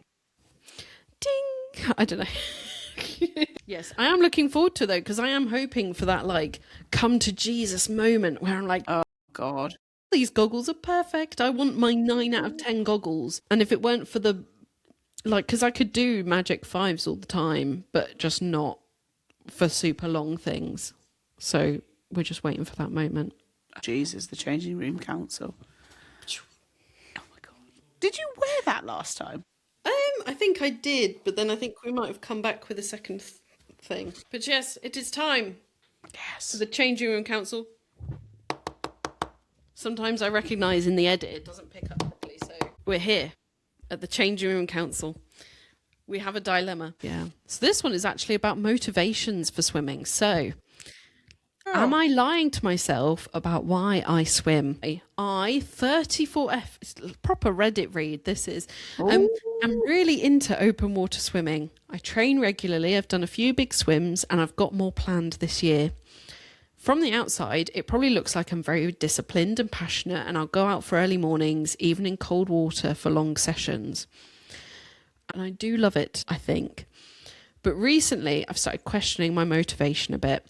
ding. I don't know. Yes, I am looking forward to though, because I am hoping for that like come to Jesus moment where I'm like, Oh God. these goggles are perfect. I want my 9 out of 10 goggles. And if it weren't for the like, because I could do Magic 5s all the time, but just not for super long things. So we're just waiting for that moment. Jesus, the changing room council. Oh my God. Did you wear that last time? I think I did, but then I think we might have come back with a second thing. But yes, it is time Yes. for the changing room council. Sometimes I recognise in the edit it doesn't pick up properly, so we're here at the changing room council. We have a dilemma. Yeah. So this one is actually about motivations for swimming. So am I lying to myself about why I swim? I, 34F, it's a proper Reddit read, this is. I'm really into open water swimming. I train regularly, I've done a few big swims, and I've got more planned this year. From the outside, it probably looks like I'm very disciplined and passionate, and I'll go out for early mornings, even in cold water for long sessions. And I do love it, I think. But recently, I've started questioning my motivation a bit.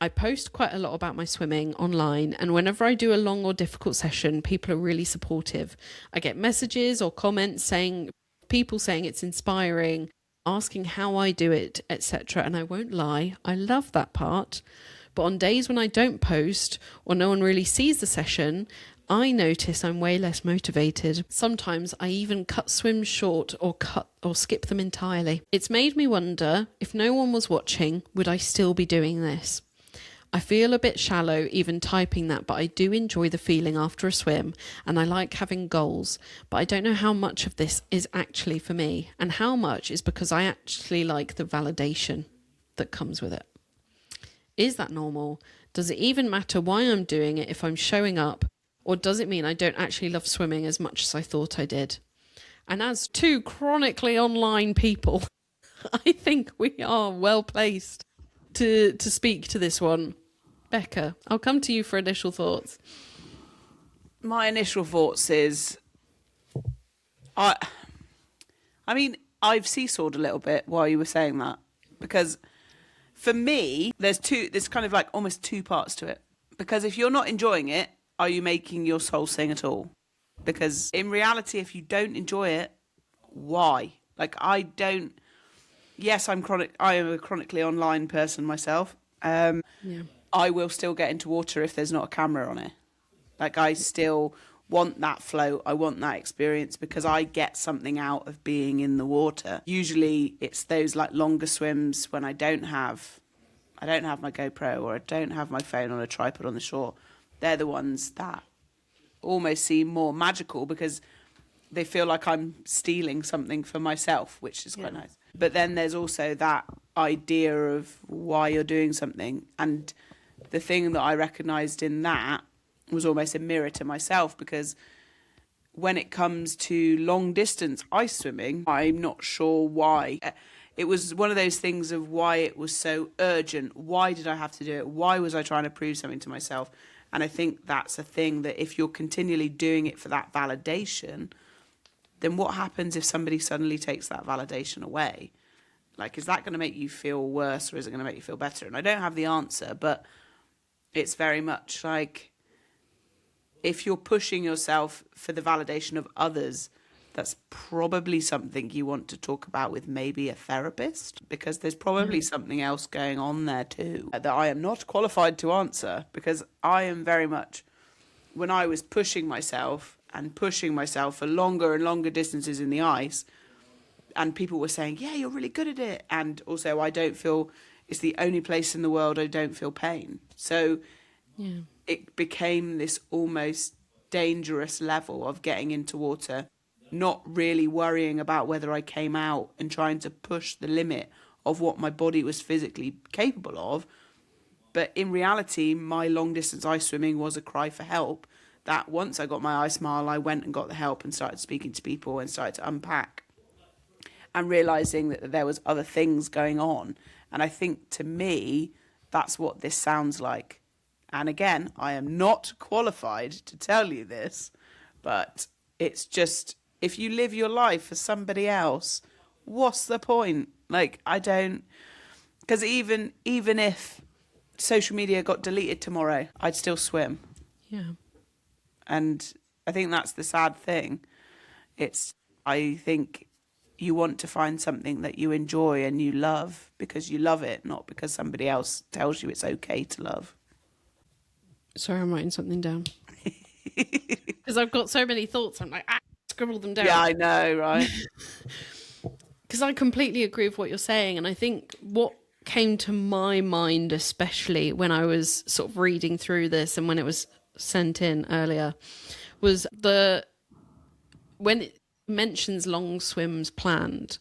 I post quite a lot about my swimming online, and whenever I do a long or difficult session, people are really supportive. I get messages or comments saying, people saying it's inspiring, asking how I do it, etc. And I won't lie, I love that part. But on days when I don't post or no one really sees the session, I notice I'm way less motivated. Sometimes I even cut swims short or skip them entirely. It's made me wonder, if no one was watching, would I still be doing this? I feel a bit shallow even typing that, but I do enjoy the feeling after a swim, and I like having goals, but I don't know how much of this is actually for me and how much is because I actually like the validation that comes with it. Is that normal? Does it even matter why I'm doing it if I'm showing up, or does it mean I don't actually love swimming as much as I thought I did? And as two chronically online people, I think we are well placed to speak to this one. Becca, I'll come to you for initial thoughts. My initial thoughts is, I mean, I've seesawed a little bit while you were saying that, because for me, there's kind of like almost two parts to it. Because if you're not enjoying it, are you making your soul sing at all? Because in reality, if you don't enjoy it, why? Like, I don't. Yes, I am a chronically online person myself. Yeah. I will still get into water if there's not a camera on it. Like, I still want that float. I want that experience because I get something out of being in the water. Usually it's those like longer swims when I don't have my GoPro or I don't have my phone on a tripod on the shore. They're the ones that almost seem more magical because they feel like I'm stealing something for myself, which is quite nice. But then there's also that idea of why you're doing something. And the thing that I recognised in that was almost a mirror to myself, because when it comes to long distance ice swimming, I'm not sure why. It was one of those things of why it was so urgent. Why did I have to do it? Why was I trying to prove something to myself? And I think that's a thing that if you're continually doing it for that validation, then what happens if somebody suddenly takes that validation away? Like, is that going to make you feel worse or is it going to make you feel better? And I don't have the answer, but it's very much like if you're pushing yourself for the validation of others, that's probably something you want to talk about with maybe a therapist, because there's probably something else going on there too that I am not qualified to answer, because I am very much, when I was pushing myself for longer and longer distances in the ice, and people were saying, yeah, you're really good at it. And also, I don't feel, it's the only place in the world I don't feel pain. So it became this almost dangerous level of getting into water, not really worrying about whether I came out and trying to push the limit of what my body was physically capable of. But in reality, my long distance ice swimming was a cry for help. That once I got my ice mile, I went and got the help and started speaking to people and started to unpack and realising that there was other things going on. And I think, to me, that's what this sounds like. And again, I am not qualified to tell you this, but it's just, if you live your life for somebody else, what's the point? Like, I don't, because even if social media got deleted tomorrow, I'd still swim. Yeah. And I think that's the sad thing. I think you want to find something that you enjoy and you love because you love it, not because somebody else tells you it's okay to love. Sorry, I'm writing something down. Because I've got so many thoughts. I'm like, scribble them down. Yeah, I know, right? Because I completely agree with what you're saying. And I think what came to my mind, especially when I was sort of reading through this and when it was sent in earlier, was when it mentions long swims planned.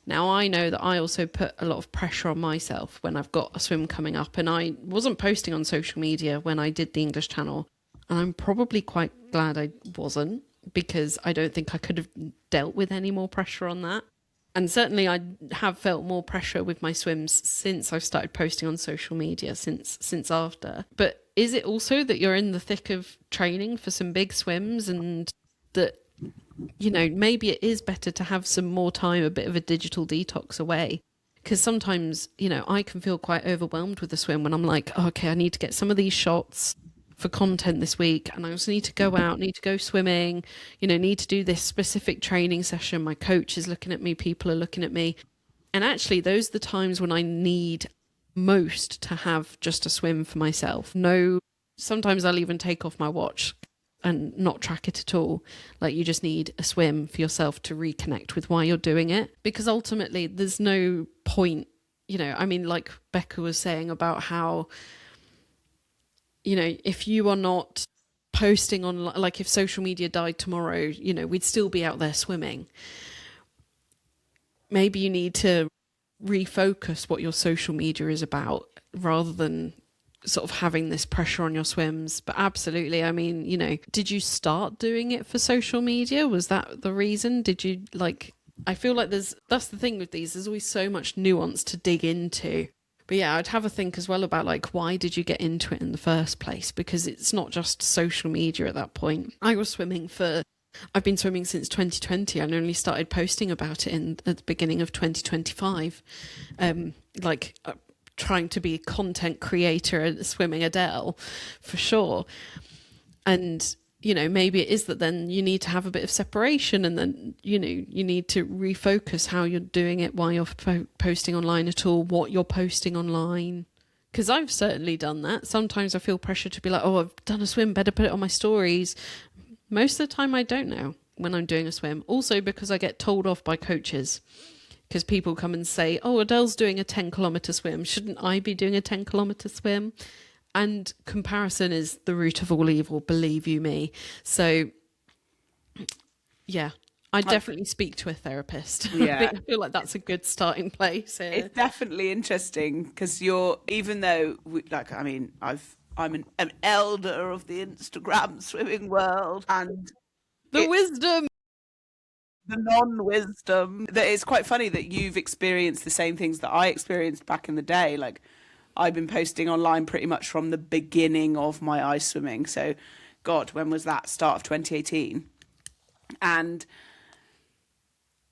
Now, I know that I also put a lot of pressure on myself when I've got a swim coming up, and I wasn't posting on social media when I did the English Channel. And I'm probably quite glad I wasn't, because I don't think I could have dealt with any more pressure on that. And certainly I have felt more pressure with my swims since I've started posting on social media, since after. But is it also that you're in the thick of training for some big swims, and that, you know, maybe it is better to have some more time, a bit of a digital detox away? Because sometimes, you know, I can feel quite overwhelmed with the swim when I'm like, oh, okay, I need to get some of these shots for content this week, and I also need to go out, need to go swimming, you know, need to do this specific training session. My coach is looking at me, people are looking at me. And actually, those are the times when I need most to have just a swim for myself. No, sometimes I'll even take off my watch and not track it at all. Like, you just need a swim for yourself to reconnect with why you're doing it. Because ultimately, there's no point, you know, I mean, like Becca was saying about how, you know, if you are not posting on, like if social media died tomorrow, you know, we'd still be out there swimming. Maybe you need to refocus what your social media is about rather than sort of having this pressure on your swims. But absolutely, I mean, you know, did you start doing it for social media? Was that the reason? Did you, like, I feel like that's the thing with these, there's always so much nuance to dig into. But yeah, I'd have a think as well about, like, why did you get into it in the first place? Because it's not just social media at that point. I've been swimming since 2020 and only started posting about it at the beginning of 2025. Trying to be a content creator and swimming Adele, for sure. And, you know, maybe it is that then you need to have a bit of separation, and then, you know, you need to refocus how you're doing it while you're posting online at all, what you're posting online. Because I've certainly done that. Sometimes I feel pressure to be like, oh, I've done a swim, better put it on my stories. Most of the time I don't know when I'm doing a swim. Also because I get told off by coaches. Because people come and say, oh, Adele's doing a 10-kilometre swim. Shouldn't I be doing a 10-kilometre swim? And comparison is the root of all evil, believe you me. So, yeah, I definitely speak to a therapist. Yeah. I feel like that's a good starting place here. It's definitely interesting because I'm an elder of the Instagram swimming world, and the wisdom. The non-wisdom. That it's quite funny that you've experienced the same things that I experienced back in the day. Like, I've been posting online pretty much from the beginning of my ice swimming. So, God, when was that? Start of 2018. And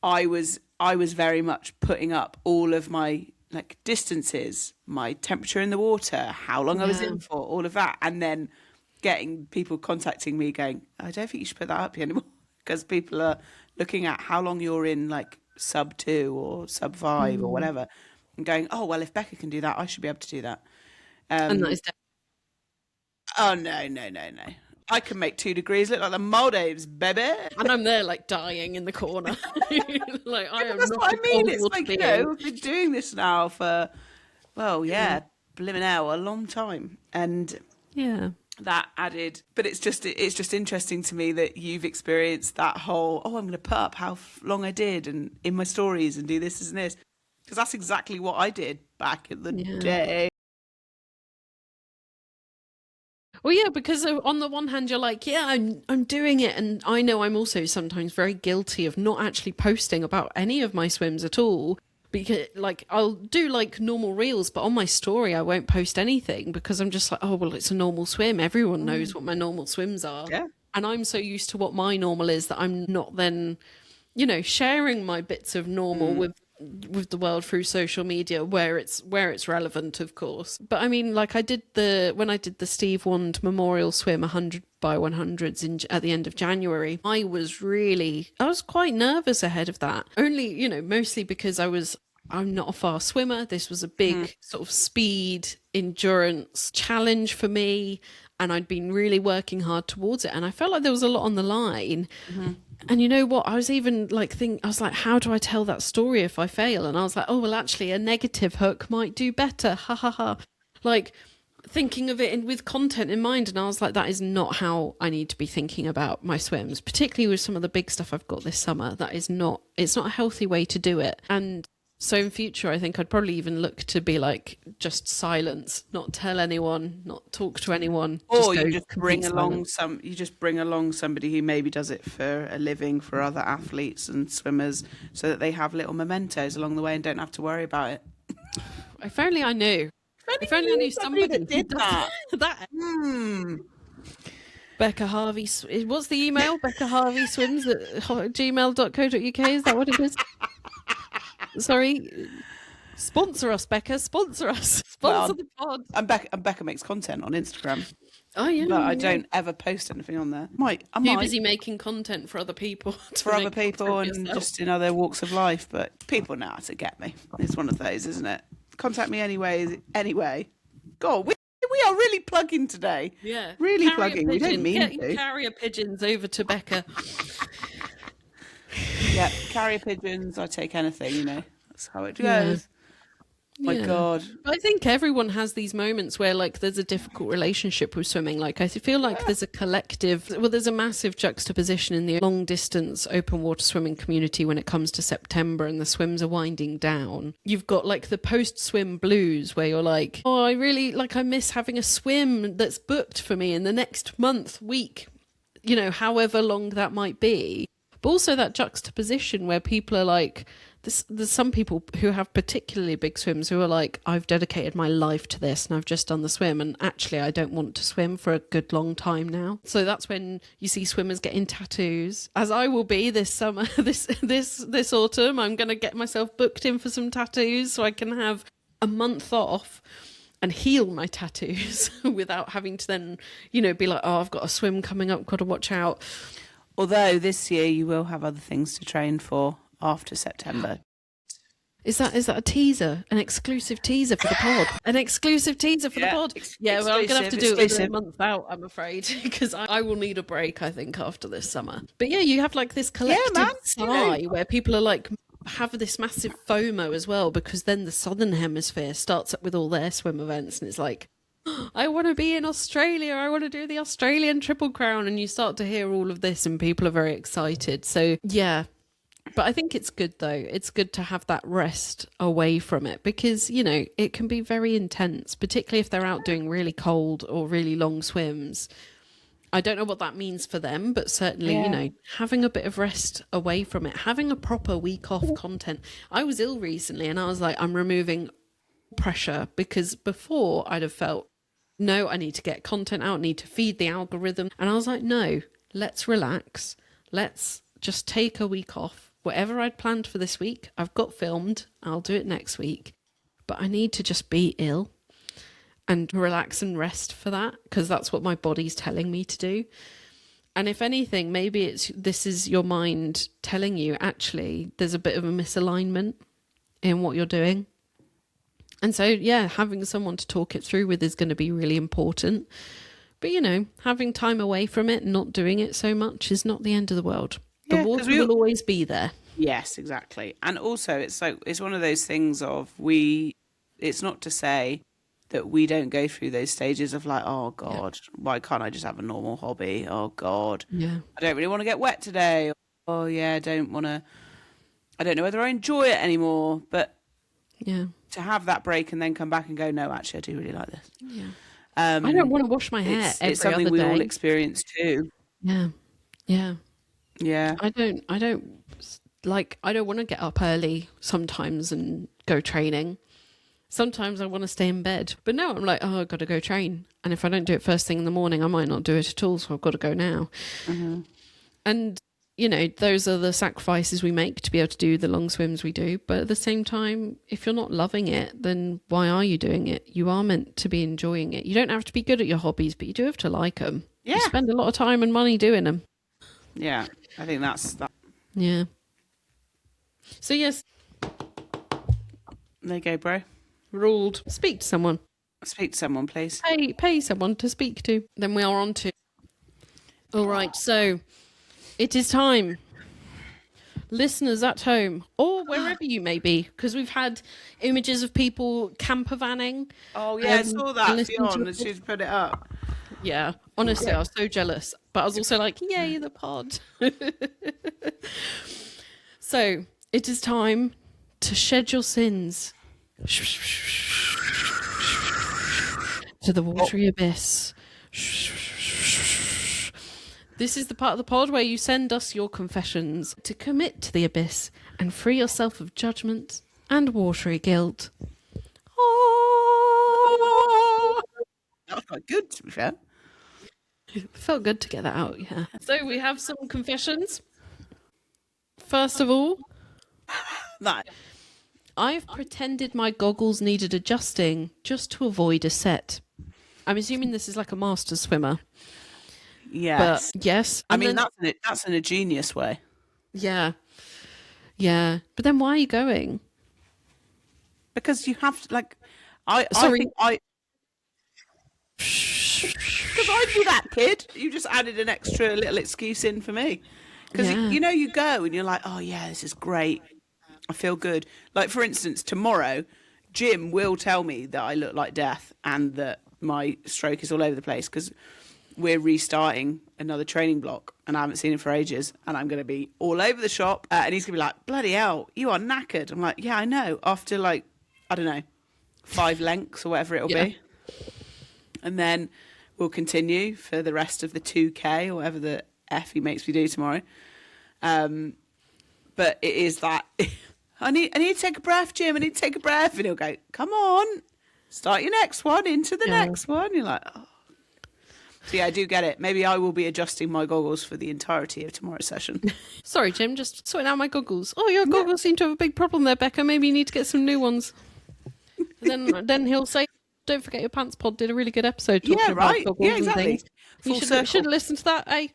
I was very much putting up all of my, like, distances, my temperature in the water, how long I was in for, all of that, and then getting people contacting me going, I don't think you should put that up anymore, because people are looking at how long you're in, like, sub 2 or sub 5 or whatever, and going, oh, well, if Becca can do that, I should be able to do that. And that is oh, no. I can make 2 degrees look like the Maldives, baby. And I'm there, like, dying in the corner. Like, I am That's not what I mean. It's cold like, being. you know, we've been doing this now for, well, yeah, blimmin' hell, a long time. And Yeah. that added, but it's just interesting to me that you've experienced that whole, oh, I'm going to put up how long I did and in my stories and do this and this, because that's exactly what I did back in the day. Well, yeah, because on the one hand, you're like, yeah, I'm doing it. And I know I'm also sometimes very guilty of not actually posting about any of my swims at all. Because, like, I'll do, like, normal reels, but on my story, I won't post anything because I'm just like, oh, well, it's a normal swim. Everyone knows what my normal swims are. Yeah. And I'm so used to what my normal is that I'm not then, you know, sharing my bits of normal with the world through social media where it's relevant, of course. But I mean, like when I did the Steve Wand Memorial Swim 100 by 100s at the end of January, I was quite nervous ahead of that. Only, you know, mostly because I'm not a fast swimmer. This was a big sort of speed endurance challenge for me, and I'd been really working hard towards it, and I felt like there was a lot on the line. And you know what? I was even like I was like, how do I tell that story if I fail? And I was like, oh, well, actually, a negative hook might do better. Ha ha ha. Like thinking of it with content in mind. And I was like, that is not how I need to be thinking about my swims, particularly with some of the big stuff I've got this summer. It's not a healthy way to do it. And so in future, I think I'd probably even look to be like just silence, not tell anyone, not talk to anyone. Or you just bring along somebody who maybe does it for a living for other athletes and swimmers, so that they have little mementos along the way and don't have to worry about it. If only I knew. If only I knew somebody that did that. Becca Harvey. What's the email? Becca Harvey swims at gmail.co.uk. Is that what it is? Sorry. Sponsor us, Becca. Sponsor us. Sponsor the pod. And Becca makes content on Instagram. Oh, yeah. But I don't ever post anything on there. I'm too busy making content for other people. And just in other walks of life. But people know how to get me. It's one of those, isn't it? Contact me anyway. God, we are really plugging today. Yeah. Really plugging. We don't mean to. Carrier pigeons over to Becca. Yeah, carrier pigeons. I take anything, you know. That's how it goes. My God. I think everyone has these moments where like there's a difficult relationship with swimming. Like I feel like there's there's a massive juxtaposition in the long distance open water swimming community when it comes to September and the swims are winding down. You've got like the post swim blues where you're like, oh, I miss having a swim that's booked for me in the next month, week, you know, however long that might be. But also that juxtaposition where people are like, there's some people who have particularly big swims who are like, I've dedicated my life to this and I've just done the swim and actually I don't want to swim for a good long time now. So that's when you see swimmers getting tattoos, as I will be this summer, this autumn. I'm going to get myself booked in for some tattoos so I can have a month off and heal my tattoos without having to then, you know, be like, oh, I've got a swim coming up, got to watch out. Although this year you will have other things to train for after September. Is that a teaser? An exclusive teaser for the pod? An exclusive teaser for the pod? Yeah, well, I'm going to have to do it a month out, I'm afraid, because I will need a break, I think, after this summer. But yeah, you have like this collective sigh where people are like, have this massive FOMO as well, because then the Southern Hemisphere starts up with all their swim events and it's like, I want to be in Australia. I want to do the Australian Triple Crown. And you start to hear all of this and people are very excited. So, yeah. But I think it's good, though. It's good to have that rest away from it because, you know, it can be very intense, particularly if they're out doing really cold or really long swims. I don't know what that means for them, but certainly, you know, having a bit of rest away from it, having a proper week off content. I was ill recently and I was like, I'm removing pressure because before I'd have felt, no, I need to get content out, I need to feed the algorithm. And I was like, no, let's relax. Let's just take a week off. Whatever I'd planned for this week, I've got filmed. I'll do it next week. But I need to just be ill and relax and rest for that because that's what my body's telling me to do. And if anything, maybe this is your mind telling you, actually, there's a bit of a misalignment in what you're doing. And so, yeah, having someone to talk it through with is going to be really important. But, you know, having time away from it and not doing it so much is not the end of the world. The water will always be there. Yes, exactly. And also, it's one of those things of it's not to say that we don't go through those stages of like, oh, God, why can't I just have a normal hobby? Oh, God, I don't really want to get wet today. Oh, yeah, I don't know whether I enjoy it anymore. But to have that break and then come back and go, no, actually, I do really like this. Yeah. I don't want to wash my hair every it's something other we day. all experience too. Yeah. Yeah. Yeah. I don't want to get up early sometimes and go training. Sometimes I want to stay in bed. But no, I'm like, oh, I've got to go train. And if I don't do it first thing in the morning, I might not do it at all. So I've got to go now. Mm-hmm. And you know, those are the sacrifices we make to be able to do the long swims we do. But at the same time, if you're not loving it, then why are you doing it? You are meant to be enjoying it. You don't have to be good at your hobbies, but you do have to like them. Yeah. You spend a lot of time and money doing them. Yeah, I think that's that. Yeah. So yes, There you go, bro. ruled. Speak to someone. Speak to someone, please. Pay someone to speak to. Then we are on to. All right, so it is time. Listeners at home or wherever you may be, because we've had images of people camper vanning. Oh yeah, I saw that, listening to Fionn, as she's put it up. Yeah, honestly, I was so jealous, but I was also like, yay, the pod. So it is time to shed your sins to the watery abyss. This is the part of the pod where you send us your confessions to commit to the abyss and free yourself of judgment and watery guilt. Oh. That was quite good, to be fair. It felt good to get that out, yeah. So we have some confessions. First of all, That. I've pretended my goggles needed adjusting just to avoid a set. I'm assuming this is like a master swimmer. Yes. But yes. I and mean, then- that's in a genius way. Yeah. Yeah. But then why are you going? Because you have to, like, Sorry. Because I'd be that kid. You just added an extra little excuse in for me. Because, Yeah. you know, you go and you're like, oh, yeah, this is great. I feel good. Like, for instance, tomorrow, Jim will tell me that I look like death and that my stroke is all over the place because we're restarting another training block and I haven't seen him for ages and I'm going to be all over the shop and he's going to be like, bloody hell, you are knackered. I'm like, yeah, I know. After like, I don't know, 5 lengths or whatever it'll be. And then we'll continue for the rest of the 2K or whatever the F he makes me do tomorrow. But it is that I need to take a breath, Jim. I need to take a breath. And he'll go, come on, start your next one into the next one. You're like, oh. So yeah, I do get it. Maybe I will be adjusting my goggles for the entirety of tomorrow's session. Sorry, Jim, just sorting out my goggles. Oh, your goggles seem to have a big problem there, Becca. Maybe you need to get some new ones. Then he'll say, don't forget your Pants Pod did a really good episode talking about goggles Yeah, exactly. and things. Full You circle. should listen to that, eh?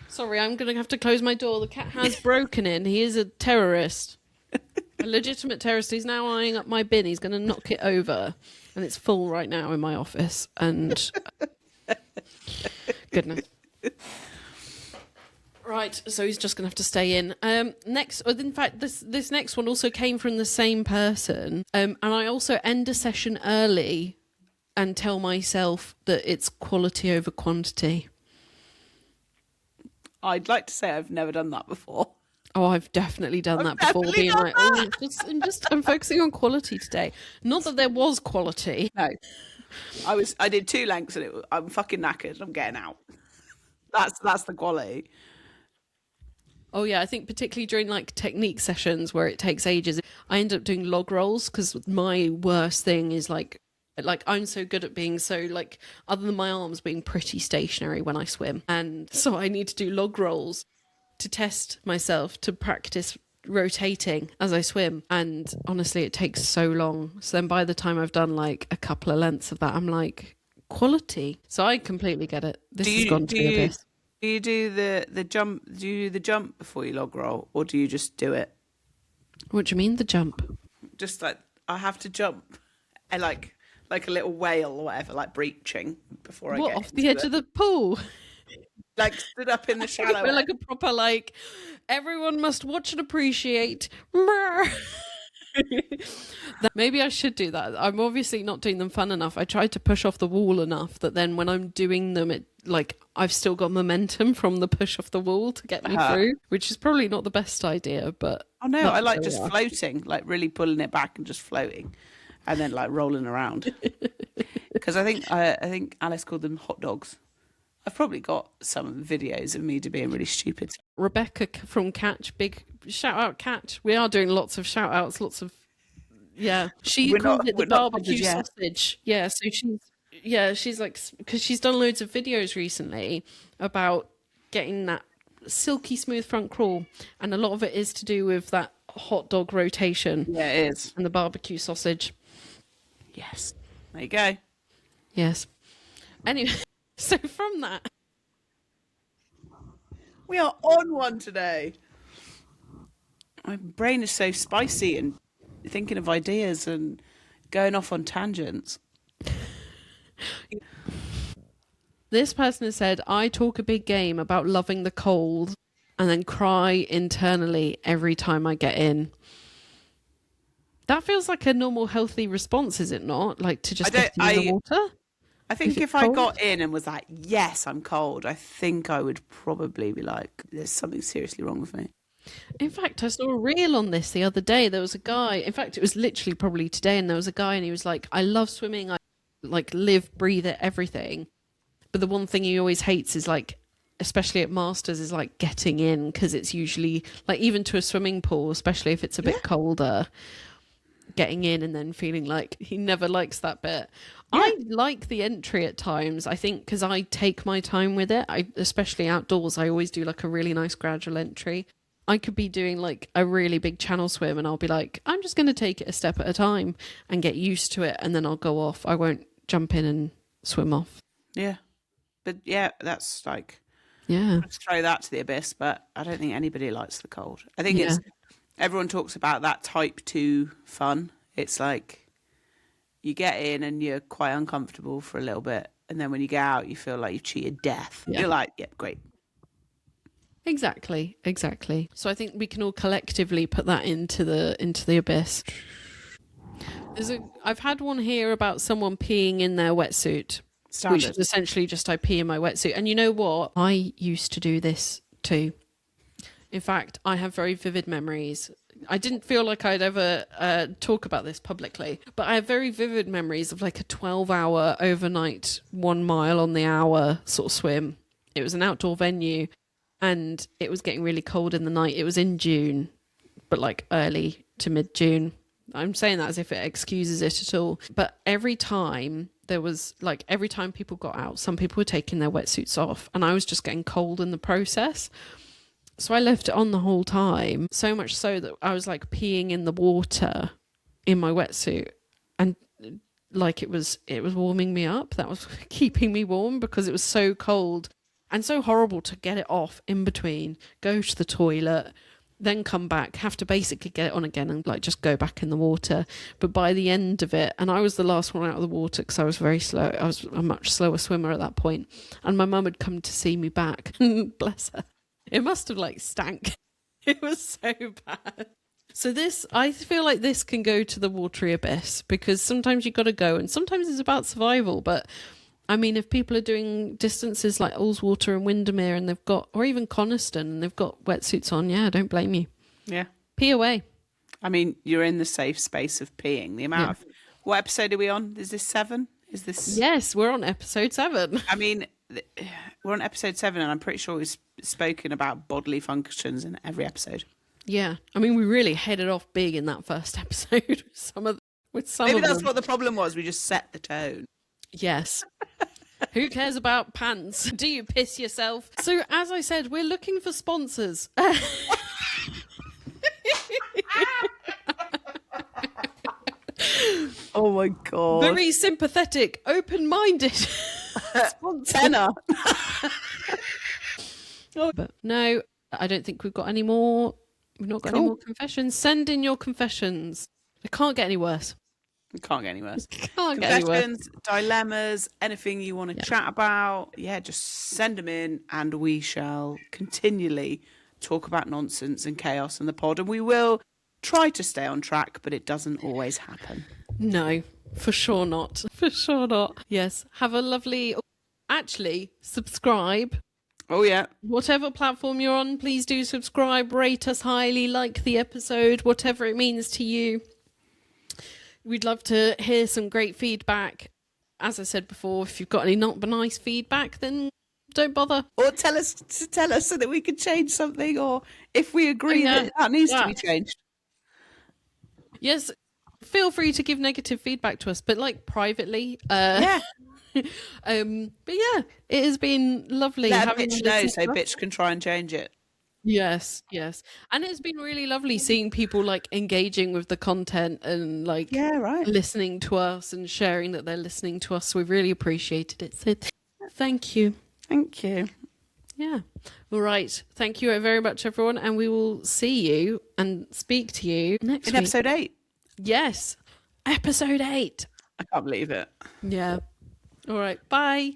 Sorry, I'm going to have to close my door. The cat has broken in. He is a terrorist. A legitimate terrorist. He's now eyeing up my bin. He's going to knock it over. And it's full right now in my office. And goodness. Right, so he's just going to have to stay in. Next, in fact, this next one also came from the same person. And I also end a session early and tell myself that it's quality over quantity. I'd like to say I've never done that before. Oh, I've definitely done that before. definitely Being done like, oh, I'm focusing on quality today. Not that there was quality. No, I did 2 lengths and I'm fucking knackered. I'm getting out. That's the quality. Oh yeah, I think particularly during like technique sessions where it takes ages, I end up doing log rolls because my worst thing is like I'm so good at being so like, other than my arms being pretty stationary when I swim, and so I need to do log rolls to test myself, to practice rotating as I swim. And honestly, it takes so long. So then by the time I've done like a couple of lengths of that, I'm like, quality. So I completely get it. This has gone to the abyss. Do you do the jump? Do you do the jump before you log roll, or do you just do it? What do you mean, the jump? Just like, I have to jump, and like a little whale or whatever, like breaching before I What, get off the edge of the pool? like stood up in the shallow. We're like a proper like, everyone must watch and appreciate. Maybe I should do that. I'm obviously not doing them fun enough. I tried to push off the wall enough that then when I'm doing them, it like I've still got momentum from the push off the wall to get me through, which is probably not the best idea. But Oh no, I like just are. floating, like really pulling it back and just floating, and then like rolling around. Because I think Alice called them hot dogs. I've probably got some videos of me being really stupid. Rebecca from Catch, big shout out Catch. We are doing lots of shout outs, lots of She We're called not- it the we're not barbecue bothered yet. sausage. Yeah, so she's like, because she's done loads of videos recently about getting that silky smooth front crawl, and a lot of it is to do with that hot dog rotation Yeah, it is. and the barbecue sausage. Yes. There you go. Yes. Anyway, so from that, We are on one today. My brain is so spicy and thinking of ideas and going off on tangents. this person has said, I talk a big game about loving the cold and then cry internally every time I get in. That feels like a normal, healthy response, is it not? Like to just get in the water? I think if I got in and was like, yes, I'm cold, I think I would probably be like, there's something seriously wrong with me. In fact, I saw a reel on this the other day. There was a guy, in fact, it was literally probably today, and there was a guy and he was like, I love swimming. I like live, breathe it, everything. But the one thing he always hates is like, especially at Masters, is like getting in, because it's usually like even to a swimming pool, especially if it's a bit colder, getting in and then feeling like he never likes that bit. I like the entry at times, I think, because I take my time with it. Especially outdoors, I always do like a really nice gradual entry. I could be doing like a really big channel swim and I'll be like, I'm just going to take it a step at a time and get used to it, and then I'll go off. I won't jump in and swim off. Yeah. But yeah, that's like, Yeah. let's throw that to the abyss, but I don't think anybody likes the cold. I think it's, everyone talks about that type 2 fun. It's like you get in and you're quite uncomfortable for a little bit, and then when you get out, you feel like you've cheated death. Yeah. You're like, yep, great. Exactly. So I think we can all collectively put that into the abyss. I've had one here about someone peeing in their wetsuit. Standard. Which is essentially just I pee in my wetsuit. And you know what? I used to do this too. In fact, I have very vivid memories. I didn't feel like I'd ever talk about this publicly, but I have very vivid memories of like a 12-hour overnight 1 mile on the hour sort of swim. It was an outdoor venue and it was getting really cold in the night. It was in June, but like early to mid-June. I'm saying that as if it excuses it at all. But every time every time people got out, some people were taking their wetsuits off and I was just getting cold in the process. So I left it on the whole time, so much so that I was like peeing in the water in my wetsuit, and like it was warming me up. That was keeping me warm because it was so cold and so horrible to get it off in between, go to the toilet, then come back, have to basically get it on again and like just go back in the water. But by the end of it, and I was the last one out of the water because I was very slow. I was a much slower swimmer at that point, and my mum had come to see me back. Bless her. It must have like stank. It was so bad. So I feel like this can go to the watery abyss, because sometimes you got to go and sometimes it's about survival. But I mean, if people are doing distances like Ullswater and Windermere and they've got, or even Coniston, and they've got wetsuits on, yeah, don't blame you. Yeah. Pee away. I mean, you're in the safe space of peeing. The amount of, what episode are we on? Is this 7? Is this? Yes, we're on episode 7. I mean, we're on episode 7 and I'm pretty sure we've spoken about bodily functions in every episode. Yeah. I mean, we really headed off big in that first episode with some Maybe of that's them. what the problem was. We just set the tone. Yes. Who cares about pants? Do you piss yourself? So, as I said, we're looking for sponsors. Oh my God. Very sympathetic, open-minded sponsor. Tenor. But no, I don't think we've got any more. We've not got any more confessions. Send in your confessions. It can't get any worse. It can't get any worse. Can't get any worse. Confessions, dilemmas, anything you want to chat about. Yeah, just send them in and we shall continually talk about nonsense and chaos in the pod. And we will try to stay on track, but it doesn't always happen. No, for sure not. For sure not. Yes. Have a lovely... Actually, subscribe. Oh, yeah. Whatever platform you're on, please do subscribe, rate us highly, like the episode, whatever it means to you. We'd love to hear some great feedback. As I said before, if you've got any not nice feedback, then don't bother. Or tell us so that we can change something, or if we agree that needs to be changed. Yes, feel free to give negative feedback to us, but like privately. Yeah. But yeah, it has been lovely Let a having bitch you know listen so to us. bitch can try and change it. Yes, yes. And it's been really lovely seeing people like engaging with the content and like Yeah, right. listening to us and sharing that they're listening to us. We've really appreciated it. So thank you. Thank you. Yeah. All right. Thank you very much, everyone. And we will see you and speak to you next In week. episode 8. Yes. Episode 8. I can't believe it. Yeah. All right. Bye.